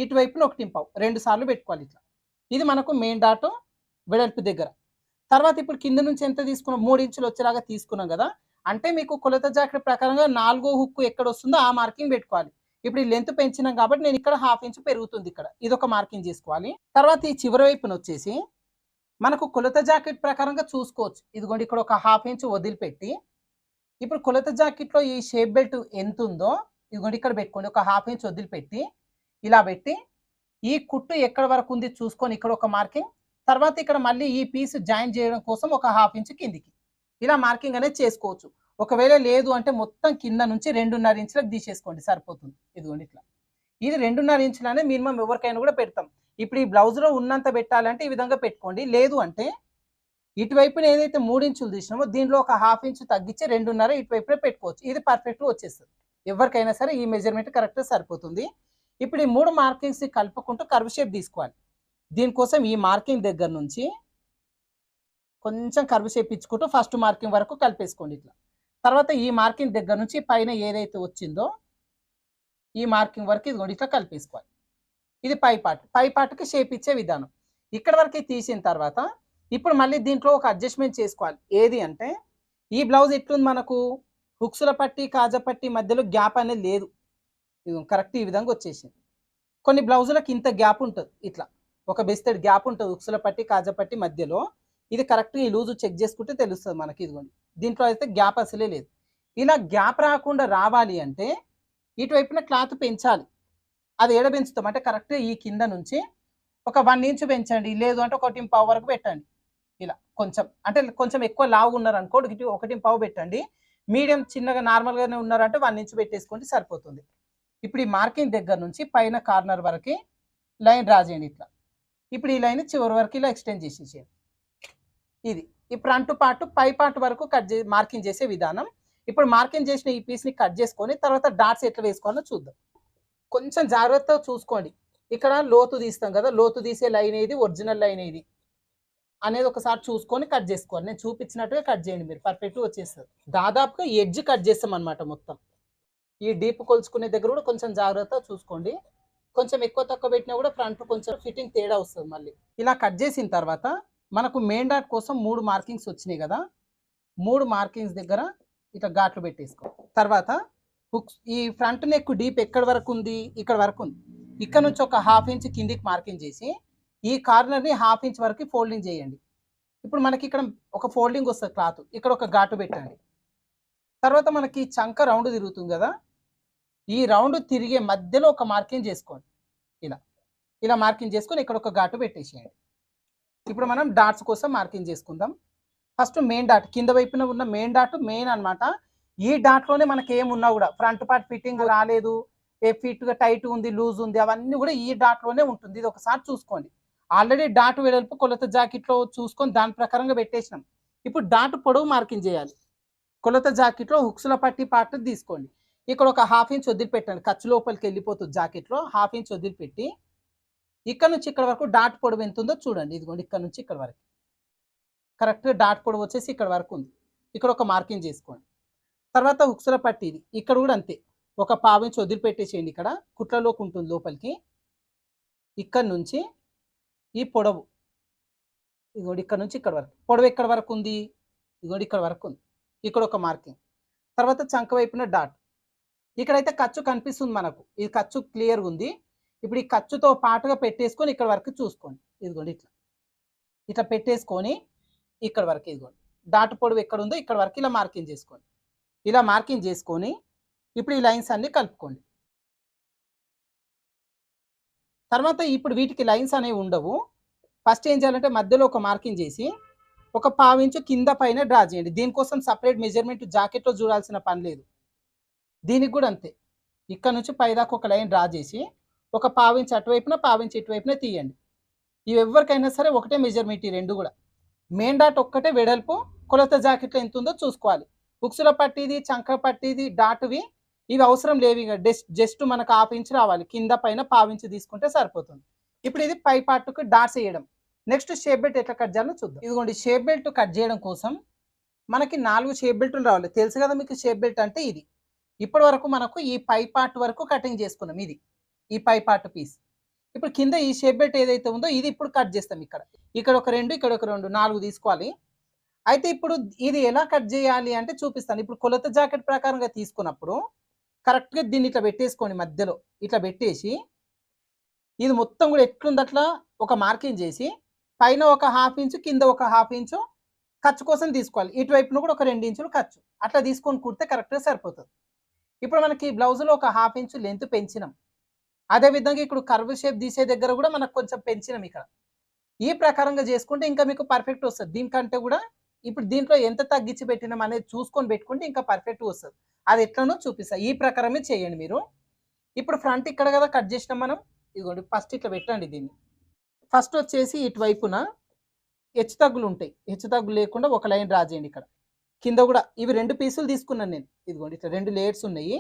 ఇటువైపున 1.5, 2 సార్లు పెట్టుకోవాలి ఇట్లా. ఇది మనకు మెయిన్ డాట్ వెడల్పు దగ్గర. తర్వాత ఇప్పుడు కింద నుంచి ఎంత తీసుకున్నాం, 3 ఇంచులు వచ్చేలాగా తీసుకున్నాం కదా, అంటే మీకు కొలత జాకెట్ ప్రకారంగా 4వ హుక్కు ఎక్కడ వస్తుందో ఆ మార్కింగ్ పెట్టుకోవాలి. ఇప్పుడు ఈ లెంత్ పెంచినాం కాబట్టి నేను ఇక్కడ హాఫ్ ఇంచ్ పెరుగుతుంది, ఇక్కడ ఇది ఒక మార్కింగ్ చేసుకోవాలి. తర్వాత ఈ చివరి వైపున వచ్చేసి మనకు కొలత జాకెట్ ప్రకారంగా చూసుకోవచ్చు. ఇదిగోండి ఇక్కడ ఒక హాఫ్ ఇంచ్ వదిలిపెట్టి ఇప్పుడు కొలత జాకెట్లో ఈ షేప్ బెల్ట్ ఎంత ఉందో ఇదిగోండి ఇక్కడ పెట్టుకోండి. ఒక హాఫ్ ఇంచ్ వదిలిపెట్టి ఇలా పెట్టి ఈ కుట్టు ఎక్కడ వరకు ఉంది చూసుకొని ఇక్కడ ఒక మార్కింగ్. తర్వాత ఇక్కడ మళ్ళీ ఈ పీస్ జాయిన్ చేయడం కోసం ఒక హాఫ్ ఇంచ్ కిందికి ఇలా మార్కింగ్ అనేది చేసుకోవచ్చు. ఒకవేళ లేదు అంటే మొత్తం కింద నుంచి 2.5 ఇంచులకు తీసేసుకోండి సరిపోతుంది. ఇదిగోండి ఇట్లా ఇది 2.5 ఇంచులు అనేది మినిమం ఎవరికైనా కూడా పెడతాం. ఇప్పుడు ఈ బ్లౌజ్లో ఉన్నంత పెట్టాలంటే ఈ విధంగా పెట్టుకోండి. లేదు అంటే ఇటువైపున ఏదైతే 3 ఇంచులు తీసినామో దీనిలో ఒక హాఫ్ ఇంచ్ తగ్గించి 2.5 ఇటువైపునే పెట్టుకోవచ్చు. ఇది పర్ఫెక్ట్గా వచ్చేస్తుంది. ఎవరికైనా సరే ఈ మెజర్మెంట్ కరెక్ట్గా సరిపోతుంది. ఇప్పుడు ఈ 3 మార్కింగ్స్ కలుపుకుంటూ కర్వ్ షేప్ తీసుకోవాలి. దీనికోసం ఈ మార్కింగ్ దగ్గర నుంచి కొంచెం కర్వ్ షేప్ ఇచ్చుకుంటూ ఫస్ట్ మార్కింగ్ వరకు కలిపేసుకోండి ఇట్లా. తర్వాత ఈ మార్కింగ్ దగ్గర నుంచి పైన ఏదైతే వచ్చిందో ఈ మార్కింగ్ వరకు ఇదిగోండి ఇట్లా కలిపేసుకోవాలి. ఇది పై పార్ట్కి షేప్ ఇచ్చే విధానం. ఇక్కడ వరకు తీసిన తర్వాత ఇప్పుడు మళ్ళీ దీంట్లో ఒక అడ్జస్ట్మెంట్ చేసుకోవాలి. ఏది అంటే ఈ బ్లౌజ్ ఎట్లుంది మనకు హుక్స్ల పట్టి కాజా పట్టి మధ్యలో గ్యాప్ అనేది లేదు. ఇది కరెక్ట్ ఈ విధంగా వచ్చేసింది. కొన్ని బ్లౌజులకు ఇంత గ్యాప్ ఉంటుంది, ఇట్లా ఒక బెస్తెడ్ గ్యాప్ ఉంటుంది హుక్స్ల పట్టి కాజా పట్టి మధ్యలో. ఇది కరెక్ట్గా ఈ లూజు చెక్ చేసుకుంటే తెలుస్తుంది మనకి. ఇదిగోండి దీంట్లో అయితే గ్యాప్ అసలే లేదు. ఇలా గ్యాప్ రాకుండా రావాలి అంటే ఇటువైపున క్లాత్ పెంచాలి. అది ఏడ పెంచుతాం అంటే కరెక్ట్గా ఈ కింద నుంచి ఒక 1 ఇంచ్ పెంచండి, లేదు అంటే 1.5 వరకు పెట్టండి. ఇలా కొంచెం అంటే కొంచెం ఎక్కువ లావుగా ఉన్నారు అనుకోండి 1.5 పెట్టండి. మీడియం చిన్నగా నార్మల్గానే ఉన్నారంటే 1 ఇంచ్ పెట్టేసుకోండి సరిపోతుంది. ఇప్పుడు ఈ మార్కింగ్ దగ్గర నుంచి పైన కార్నర్ వరకు లైన్ డ్రా చేయండి ఇట్లా. ఇప్పుడు ఈ లైన్ చివరి వరకు ఇలా ఎక్స్టెండ్ చేసేసేయండి. ఇది ఈ ఫ్రంట్ పార్ట్ పై పార్ట్ వరకు మార్కింగ్ చేసే విధానం. ఇప్పుడు మార్కింగ్ చేసిన ఈ పీస్ని కట్ చేసుకొని తర్వాత డాట్స్ ఎట్లా వేసుకోవాలో చూద్దాం. కొంచెం జాగ్రత్తగా చూసుకోండి. ఇక్కడ లోతు తీస్తాం కదా, లోతు తీసే లైన్ ఏది, ఒరిజినల్ లైన్ ఏది అనేది ఒకసారి చూసుకొని కట్ చేసుకోవాలి. నేను చూపించినట్టుగా కట్ చేయండి, మీరు పర్ఫెక్ట్గా వచ్చేస్తుంది. దాదాపుగా ఎడ్జ్ కట్ చేస్తాం అనమాట మొత్తం. ఈ డీప్ కొలుచుకునే దగ్గర కూడా కొంచెం జాగ్రత్తగా చూసుకోండి. కొంచెం ఎక్కువ తక్కువ పెట్టినా కూడా ఫ్రంట్ కొంచెం ఫిట్టింగ్ తేడా వస్తుంది మళ్ళీ. ఇలా కట్ చేసిన తర్వాత మనకు మెయిన్ డాట్ కోసం 3 మార్కింగ్స్ వచ్చినాయి కదా, 3 మార్కింగ్స్ దగ్గర ఇట్లా ఘాట్లు పెట్టేసుకో. తర్వాత హుక్స్ ఈ ఫ్రంట్ నెక్ డీప్ ఎక్కడి వరకు ఉంది, ఇక్కడ వరకు ఉంది. ఇక్కడ నుంచి ఒక 1/2 ఇంచ్ కిందికి మార్కింగ్ చేసి ఈ కార్నర్ని 1/2 ఇంచ్ వరకు ఫోల్డింగ్ చేయండి. ఇప్పుడు మనకి ఇక్కడ ఒక ఫోల్డింగ్ వస్తుంది క్లాత్, ఇక్కడ ఒక ఘాటు పెట్టండి. తర్వాత మనకి చంక రౌండ్ తిరుగుతుంది కదా, ఈ రౌండ్ తిరిగే మధ్యలో ఒక మార్కింగ్ చేసుకోండి. ఇలా ఇలా మార్కింగ్ చేసుకొని ఇక్కడ ఒక ఘాటు పెట్టేసేయండి. ఇప్పుడు మనం డాట్స్ కోసం మార్కింగ్ చేసుకుందాం. ఫస్ట్ మెయిన్ డాట్, కింద వైపున ఉన్న మెయిన్ డాట్ మెయిన్ అనమాట. ఈ డాట్లోనే మనకి ఏమున్నా కూడా ఫ్రంట్ పార్ట్ ఫిట్టింగ్ రాలేదు, ఏ ఫిట్గా టైట్ ఉంది, లూజ్ ఉంది, అవన్నీ కూడా ఈ డాట్లోనే ఉంటుంది. ఇది ఒకసారి చూసుకోండి. ఆల్రెడీ డాట్ వెడల్పు కొలత జాకెట్లో చూసుకొని దాని ప్రకారంగా పెట్టేసినాం. ఇప్పుడు డాట్ పొడవు మార్కింగ్ చేయాలి. కొలత జాకెట్లో హుక్స్ల పట్టి పార్ట్ తీసుకోండి. ఇక్కడ ఒక 1/2 ఇంచ్ వదిలిపెట్టండి, ఖర్చు లోపలికి వెళ్ళిపోతుంది. జాకెట్లో 1/2 ఇంచ్ వదిలిపెట్టి ఇక్కడ నుంచి ఇక్కడ వరకు డాట్ పొడవు ఎంత ఉందో చూడండి. ఇదిగోండి ఇక్కడ నుంచి ఇక్కడ వరకు కరెక్ట్గా డాట్ పొడవు వచ్చేసి ఇక్కడ వరకు ఉంది. ఇక్కడ ఒక మార్కింగ్ చేసుకోండి. తర్వాత హుక్స్ల పట్టి ఇది ఇక్కడ కూడా అంతే, ఒక 1/2 ఇంచ్ వదిలిపెట్టేసేయండి. ఇక్కడ కుట్లలోకి ఉంటుంది లోపలికి. ఇక్కడ నుంచి ఈ పొడవు ఇదిగోండి ఇక్కడ నుంచి ఇక్కడ వరకు, పొడవు ఎక్కడ వరకు ఉంది, ఇదిగోండి ఇక్కడ వరకు ఉంది. ఇక్కడ ఒక మార్కింగ్. తర్వాత చంక వైపున డాట్, ఇక్కడైతే ఖర్చు కనిపిస్తుంది మనకు, ఇది ఖర్చు క్లియర్గా ఉంది. ఇప్పుడు ఈ ఖర్చుతో పాటుగా పెట్టేసుకొని ఇక్కడ వరకు చూసుకోండి. ఇదిగోండి ఇట్లా ఇట్లా పెట్టేసుకొని ఇక్కడ వరకు ఇదిగోండి డాట్ పొడవు ఎక్కడ ఉందో ఇక్కడ వరకు ఇలా మార్కింగ్ చేసుకోండి. ఇలా మార్కింగ్ చేసుకొని ఇప్పుడు ఈ లైన్స్ అన్ని కలుపుకోండి. తర్వాత ఇప్పుడు వీటికి లైన్స్ అనేవి ఉండవు. ఫస్ట్ ఏం చేయాలంటే మధ్యలో ఒక మార్కింగ్ చేసి ఒక 1/2 ఇంచు కింద పైన డ్రా చేయండి. దీనికోసం సపరేట్ మెజర్మెంట్ జాకెట్లో చూడాల్సిన పని లేదు. దీనికి కూడా అంతే, ఇక్కడ నుంచి పైదాకా ఒక లైన్ డ్రా చేసి ఒక 1/2 ఇంచ్ అటువైపున 1/2 ఇంచ్ ఇటువైపున తీయండి. ఇవి ఎవరికైనా సరే ఒకటే మెజర్మెంట్, ఈ రెండు కూడా. మెయిన్ డాట్ ఒక్కటే వెడల్పు, కొలత జాకెట్లో ఎంత ఉందో చూసుకోవాలి. హుక్స్ల పట్టిది, చంక పట్టిది, డాట్వి ఇవి అవసరం లేవు. ఇక జస్ట్ మనకు 1/2 ఇంచ్ రావాలి, కింద పైన 1/2 ఇంచ్ తీసుకుంటే సరిపోతుంది. ఇప్పుడు ఇది పై పార్ట్కు డాట్స్ వేయడం. నెక్స్ట్ షేప్ బెల్ట్ ఎట్లా కట్ చేయాలో చూద్దాం. ఇదిగోండి షేప్ బెల్ట్ కట్ చేయడం కోసం మనకి 4 షేప్ బెల్ట్లు రావాలి. తెలుసు కదా మీకు షేప్ బెల్ట్ అంటే ఇది. ఇప్పటి వరకు మనకు ఈ పై పార్ట్ వరకు కటింగ్ చేసుకున్నాం, ఇది ఈ పై పార్ట్ పీస్. ఇప్పుడు కింద ఈ షేప్ బెల్ట్ ఏదైతే ఉందో ఇది ఇప్పుడు కట్ చేస్తాం. ఇక్కడ ఒక 2, ఇక్కడ ఒక 2, 4 తీసుకోవాలి. అయితే ఇప్పుడు ఇది ఎలా కట్ చేయాలి అంటే చూపిస్తాను. ఇప్పుడు కొలత జాకెట్ ప్రకారంగా తీసుకున్నప్పుడు కరెక్ట్గా దీన్ని ఇట్లా పెట్టేసుకోండి, మధ్యలో ఇట్లా పెట్టేసి ఇది మొత్తం కూడా ఎట్లుంది అట్లా ఒక మార్కింగ్ చేసి పైన ఒక 1/2 ఇంచు, కింద ఒక 1/2 ఇంచు ఖర్చు కోసం తీసుకోవాలి. ఇటువైపున కూడా ఒక 2 ఇంచులు ఖర్చు, అట్లా తీసుకొని కుడితే కరెక్ట్గా సరిపోతుంది. ఇప్పుడు మనకి బ్లౌజ్లో ఒక 1/2 ఇంచు లెంత్ పెంచినాం. అదేవిధంగా ఇప్పుడు కర్వ్ షేప్ తీసే దగ్గర కూడా మనకు కొంచెం పెంచినాం. ఇక్కడ ఈ ప్రకారంగా చేసుకుంటే ఇంకా మీకు పర్ఫెక్ట్ వస్తుంది. దీనికంటే కూడా ఇప్పుడు దీంట్లో ఎంత తగ్గించి పెట్టినాం అనేది చూసుకొని పెట్టుకుంటే ఇంకా పర్ఫెక్ట్ వస్తుంది. అది ఎట్లనో చూపిస్తా, ఈ ప్రకారమే చేయండి మీరు. ఇప్పుడు ఫ్రంట్ ఇక్కడ కదా కట్ చేసినాం మనం, ఇదిగోండి ఫస్ట్ ఇట్లా పెట్టండి దీన్ని. ఫస్ట్ వచ్చేసి ఇటువైపున హెచ్చు తగ్గులు ఉంటాయి, హెచ్చు తగ్గులు లేకుండా ఒక లైన్ డ్రా చేయండి. ఇక్కడ కింద కూడా ఇవి 2 పీసులు తీసుకున్నాను నేను, ఇదిగోండి ఇట్లా 2 లేయర్స్ ఉన్నాయి.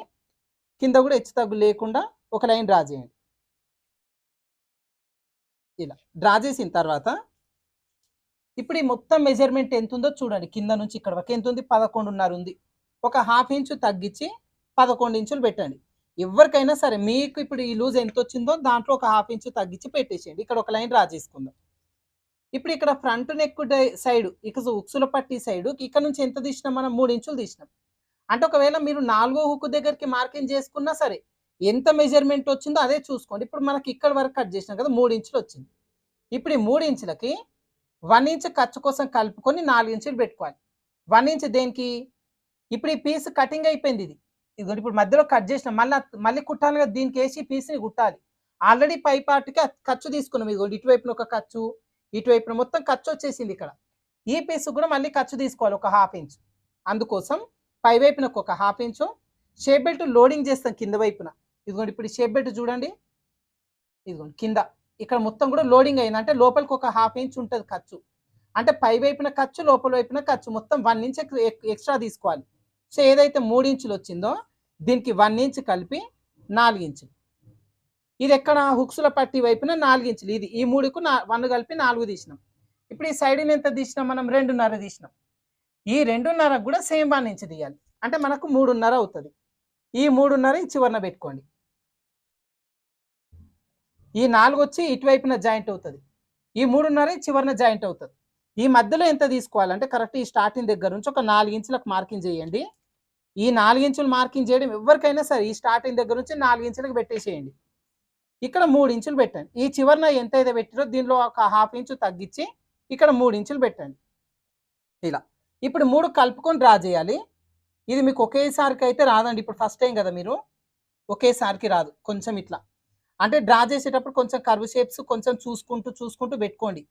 కింద కూడా హెచ్చు తగ్గులు లేకుండా ఒక లైన్ డ్రా చేయండి. ఇలా డ్రా చేసిన తర్వాత ఇప్పుడు ఈ మొత్తం మెజర్మెంట్ ఎంత ఉందో చూడండి. కింద నుంచి ఇక్కడ వరకు ఎంత ఉంది, 11.5 ఉంది. ఒక 1/2 ఇంచు తగ్గించి 11 ఇంచులు పెట్టండి. ఎవరికైనా సరే మీకు ఇప్పుడు ఈ లూజ్ ఎంత వచ్చిందో దాంట్లో ఒక 1/2 ఇంచు తగ్గించి పెట్టేసేయండి. ఇక్కడ ఒక లైన్ డ్రా చేసుకుందాం. ఇప్పుడు ఇక్కడ ఫ్రంట్ నెక్ సైడ్ ఇక హుక్స్ల పట్టి సైడ్ ఇక్కడ నుంచి ఎంత తీసినాం మనం, 3 ఇంచులు తీసినాం. అంటే ఒకవేళ మీరు 4వ హుక్ దగ్గరికి మార్కింగ్ చేసుకున్నా సరే ఎంత మెజర్మెంట్ వచ్చిందో అదే చూసుకోండి. ఇప్పుడు మనకి ఇక్కడ వరకు కట్ చేసినాం కదా, 3 ఇంచులు వచ్చింది. ఇప్పుడు ఈ 3 ఇంచులకి 1 ఇంచ్ ఖర్చు కోసం కలుపుకొని 4 ఇంచులు పెట్టుకోవాలి. 1 ఇంచ్ దేనికి, ఇప్పుడు ఈ పీస్ కటింగ్ అయిపోయింది. ఇది ఇప్పుడు మధ్యలో కట్ చేసిన మళ్ళీ కుట్టాలి కదా, దీనికి వేసి పీస్ని కుట్టాలి. ఆల్రెడీ పై పార్ట్కి ఖర్చు తీసుకున్నాం. ఇదిగోండి ఇటువైపున ఒక ఖర్చు, ఇటువైపున మొత్తం ఖర్చు వచ్చేసింది. ఇక్కడ ఈ పీస్ కూడా మళ్ళీ ఖర్చు తీసుకోవాలి ఒక 1/2 ఇంచ్. అందుకోసం పై వైపునకు ఒక 1/2 ఇంచు. షేప్ బెల్ట్ లోడింగ్ చేస్తాం కింద వైపున. ఇదిగోండి ఇప్పుడు షేప్ బెల్ట్ చూడండి, ఇదిగోండి కింద ఇక్కడ మొత్తం కూడా లోడింగ్ అయింది. అంటే లోపలికి ఒక 1/2 ఇంచ్ ఉంటుంది ఖర్చు. అంటే పై వైపున ఖర్చు, లోపల వైపున ఖర్చు మొత్తం 1 ఇంచ్ ఎక్స్ట్రా తీసుకోవాలి. సో ఏదైతే 3 ఇంచులు వచ్చిందో దీనికి 1 ఇంచ్ కలిపి 4 ఇంచులు. ఇది ఎక్కడ హుక్స్ల పట్టి వైపున 4 ఇంచులు. ఇది ఈ 3కు 1 కలిపి 4 తీసినాం. ఇప్పుడు ఈ సైడ్ని ఎంత తీసినాం మనం? 2.5 తీసినాం. ఈ 2.5కు కూడా సేమ్ 1 ఇంచ్ తీయాలి. అంటే మనకు 3.5 అవుతుంది. ఈ 3.5 ఈ చివరన పెట్టుకోండి. ఈ 4 వచ్చి ఇటువైపున జాయింట్ అవుతుంది. ఈ 3.5 చివరన జాయింట్ అవుతుంది. ఈ మధ్యలో ఎంత తీసుకోవాలంటే కరెక్ట్ ఈ స్టార్టింగ్ దగ్గర నుంచి ఒక 4 ఇంచులకు మార్కింగ్ చేయండి. ఈ 4 ఇంచులు మార్కింగ్ చేయడం ఎవరికైనా సరే ఈ స్టార్టింగ్ దగ్గర నుంచి 4 ఇంచులకు పెట్టేసేయండి. ఇక్కడ 3 ఇంచులు పెట్టండి. ఈ చివరన ఎంత అయితే పెట్టారో దీనిలో ఒక 1/2 ఇంచు తగ్గించి ఇక్కడ 3 ఇంచులు పెట్టండి. ఇలా ఇప్పుడు 3 కలుపుకొని డ్రా చేయాలి. ఇది మీకు ఒకేసారికి అయితే రాదండి. ఇప్పుడు ఫస్ట్ టైం కదా మీరు, ఒకేసారికి రాదు. కొంచెం ఇట్లా అంటే డ్రా చేసేటప్పుడు కొంచెం కర్వ్ షేప్స్ కొంచెం చూసుకుంటూ పెట్టుకోండి.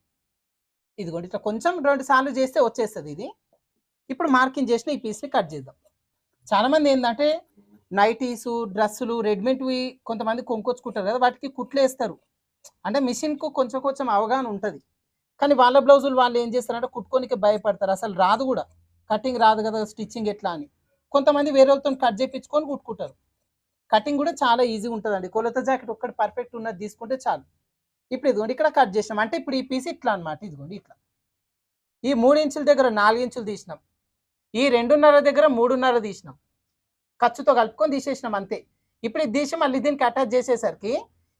ఇదిగోండి ఇట్లా కొంచెం 2 సార్లు చేస్తే వచ్చేస్తుంది ఇది. ఇప్పుడు మార్కింగ్ చేసిన ఈ పీస్ని కట్ చేద్దాం. చాలామంది ఏంటంటే నైటీసు, డ్రెస్సులు రెడీమేడ్వి కొంతమంది కొనుక్కొచ్చుకుంటారు కదా, వాటికి కుట్లు వేస్తారు. అంటే మిషన్కు కొంచెం అవగాహన ఉంటుంది. కానీ వాళ్ళ బ్లౌజులు వాళ్ళు ఏం చేస్తారంటే కుట్టుకోనికి భయపడతారు. అసలు రాదు కూడా, కటింగ్ రాదు కదా, స్టిచ్చింగ్ ఎట్లా అని. కొంతమంది వేరే వాళ్ళతో కట్ చేయించుకొని కుట్టుకుంటారు. కటింగ్ కూడా చాలా ఈజీగా ఉంటుందండి. కొలత జాకెట్ ఒక్కటి పర్ఫెక్ట్ ఉన్నది తీసుకుంటే చాలు. ఇప్పుడు ఇదిగోండి ఇక్కడ కట్ చేసినాం. అంటే ఇప్పుడు ఈ పీస్ ఇట్లా అనమాట. ఇదిగోండి ఇట్లా ఈ 3 ఇంచుల దగ్గర 4 ఇంచులు తీసినాం. ఈ 2.5 దగ్గర 3.5 తీసినాం. ఖర్చుతో కలుపుకొని తీసేసినాం అంతే. ఇప్పుడు ఇది తీసి మళ్ళీ దీనికి అటాచ్ చేసేసరికి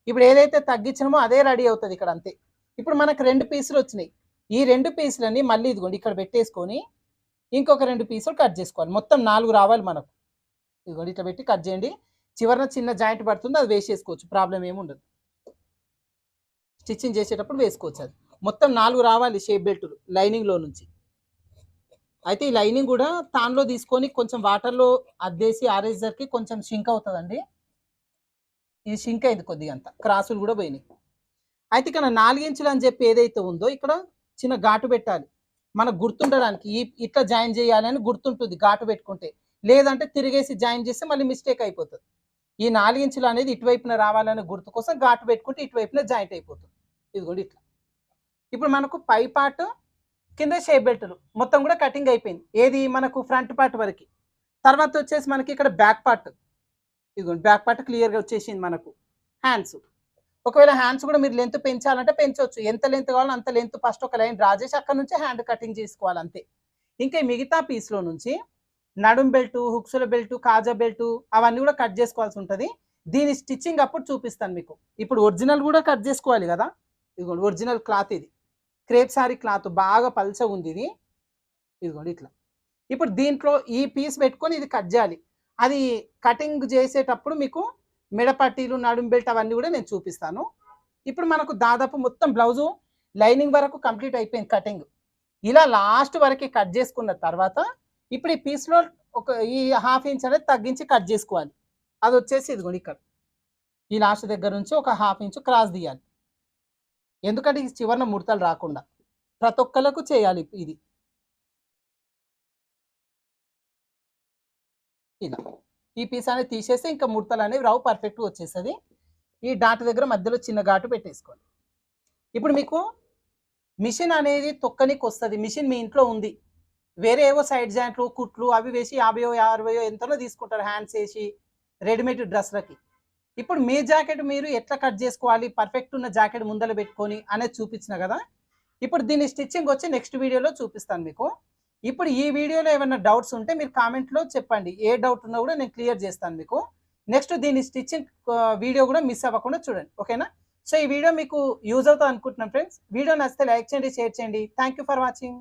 ఇప్పుడు ఏదైతే తగ్గించినామో అదే రెడీ అవుతుంది ఇక్కడ అంతే. ఇప్పుడు మనకు 2 పీసులు వచ్చినాయి. ఈ 2 పీసులని మళ్ళీ ఇదిగోండి ఇక్కడ పెట్టేసుకొని ఇంకొక 2 పీసులు కట్ చేసుకోవాలి. మొత్తం 4 రావాలి మనకు. ఇదిగోండి ఇట్లా పెట్టి కట్ చేయండి. చివరన చిన్న జాయింట్ పడుతుంది, అది వేసేసుకోవచ్చు, ప్రాబ్లం ఏమి ఉండదు. స్టిచ్చింగ్ చేసేటప్పుడు వేసుకోవచ్చు. అది మొత్తం 4 రావాలి షేప్ బెల్టులు లైనింగ్లో నుంచి. అయితే ఈ లైనింగ్ కూడా తాన్లో తీసుకొని కొంచెం వాటర్లో అద్దేసి ఆరేసరికి కొంచెం షింక్ అవుతుందండి. ఇది షింక్ అయింది కొద్దిగా, అంత క్రాసులు కూడా పోయినాయి. అయితే ఇక్కడ 4 ఇంచులు అని చెప్పి ఏదైతే ఉందో ఇక్కడ చిన్న ఘాటు పెట్టాలి మనకు గుర్తుండడానికి. ఇట్లా జాయిన్ చేయాలి అని గుర్తుంటుంది ఘాటు పెట్టుకుంటే. లేదంటే తిరిగేసి జాయిన్ చేస్తే మళ్ళీ మిస్టేక్ అయిపోతుంది. ఈ 4 ఇంచులు అనేది ఇటువైపున రావాలనే గుర్తు కోసం ఘాటు పెట్టుకుంటే ఇటువైపున జాయింట్ అయిపోతుంది. ఇది కూడా ఇట్లా. ఇప్పుడు మనకు పై పార్ట్ కింద షేప్ బెల్టులు మొత్తం కూడా కటింగ్ అయిపోయింది. ఏది మనకు ఫ్రంట్ పార్ట్ వరకు. తర్వాత వచ్చేసి మనకి ఇక్కడ బ్యాక్ పార్ట్. ఇదిగోండి బ్యాక్ పార్ట్ క్లియర్గా వచ్చేసింది మనకు. హ్యాండ్స్, ఒకవేళ హ్యాండ్స్ కూడా మీరు లెంత్ పెంచాలంటే పెంచవచ్చు. ఎంత లెంత్ కావాలో అంత లెంత్ ఫస్ట్ ఒక లైన్ డ్రా చేసి అక్కడ నుంచి హ్యాండ్ కటింగ్ చేసుకోవాలి అంతే. ఇంకా మిగతా పీస్లో నుంచి నడుం బెల్టు, హుక్స్ల బెల్టు, కాజా బెల్టు అవన్నీ కూడా కట్ చేసుకోవాల్సి ఉంటుంది. దీని స్టిచ్చింగ్ అప్పుడు చూపిస్తాను మీకు. ఇప్పుడు ఒరిజినల్ కూడా కట్ చేసుకోవాలి కదా. ఇదిగోండి ఒరిజినల్ క్లాత్, ఇది క్రేప్ సారీ క్లాత్, బాగా పల్చగా ఉంది ఇది. ఇదిగోండి ఇట్లా. ఇప్పుడు దీంట్లో ఈ పీస్ పెట్టుకొని ఇది కట్ చేయాలి. అది కటింగ్ చేసేటప్పుడు మీకు మెడపట్టీలు, నడుం బెల్ట్ అవన్నీ కూడా నేను చూపిస్తాను. ఇప్పుడు మనకు దాదాపు మొత్తం బ్లౌజు లైనింగ్ వరకు కంప్లీట్ అయిపోయింది కటింగ్. ఇలా లాస్ట్ వరకు కట్ చేసుకున్న తర్వాత ఇప్పుడు ఈ పీస్లో ఈ 1/2 ఇంచ్ అనేది తగ్గించి కట్ చేసుకోవాలి. అది వచ్చేసి ఇదిగోండి ఇక్కడ ఈ లాస్ట్ దగ్గర నుంచి ఒక 1/2 ఇంచ్ క్రాస్ తీయాలి. ఎందుకంటే ఈ చివరన ముడతలు రాకుండా ప్రతి ఒక్కళ్ళకు చేయాలి ఇది. ఇలా ఈ పీస్ అనేది తీసేస్తే ఇంకా ముడతలు అనేవి రావు, పర్ఫెక్ట్గా వచ్చేస్తుంది. ఈ డాట్ దగ్గర మధ్యలో చిన్న ఘాటు పెట్టేసుకోవాలి. ఇప్పుడు మీకు మిషన్ అనేది తొక్కనికి వస్తుంది. మిషన్ మీ ఇంట్లో ఉంది. వేరే ఏవో సైడ్ జాయింట్లు, కుట్లు అవి వేసి 50 60 ఎంతనో తీసుకుంటారు హ్యాండ్స్ వేసి రెడీమేడ్ డ్రెస్లకి. ఇప్పుడు మీ జాకెట్ మీరు ఎట్లా కట్ చేసుకోవాలి, పర్ఫెక్ట్ ఉన్న జాకెట్ ముందర పెట్టుకొని అనేది చూపించిన కదా. ఇప్పుడు దీని స్టిచ్చింగ్ వచ్చి నెక్స్ట్ వీడియోలో చూపిస్తాను మీకు. ఇప్పుడు ఈ వీడియోలో ఏమైనా డౌట్స్ ఉంటే మీరు కామెంట్లో చెప్పండి. ఏ డౌట్ ఉన్నా కూడా నేను క్లియర్ చేస్తాను మీకు. నెక్స్ట్ దీని స్టిచ్చింగ్ వీడియో కూడా మిస్ అవ్వకుండా చూడండి, ఓకేనా. సో ఈ వీడియో మీకు యూజ్ అవుతుంది అనుకుంటున్నాను ఫ్రెండ్స్. వీడియో నచ్చితే లైక్ చేయండి, షేర్ చేయండి. Thank you for watching.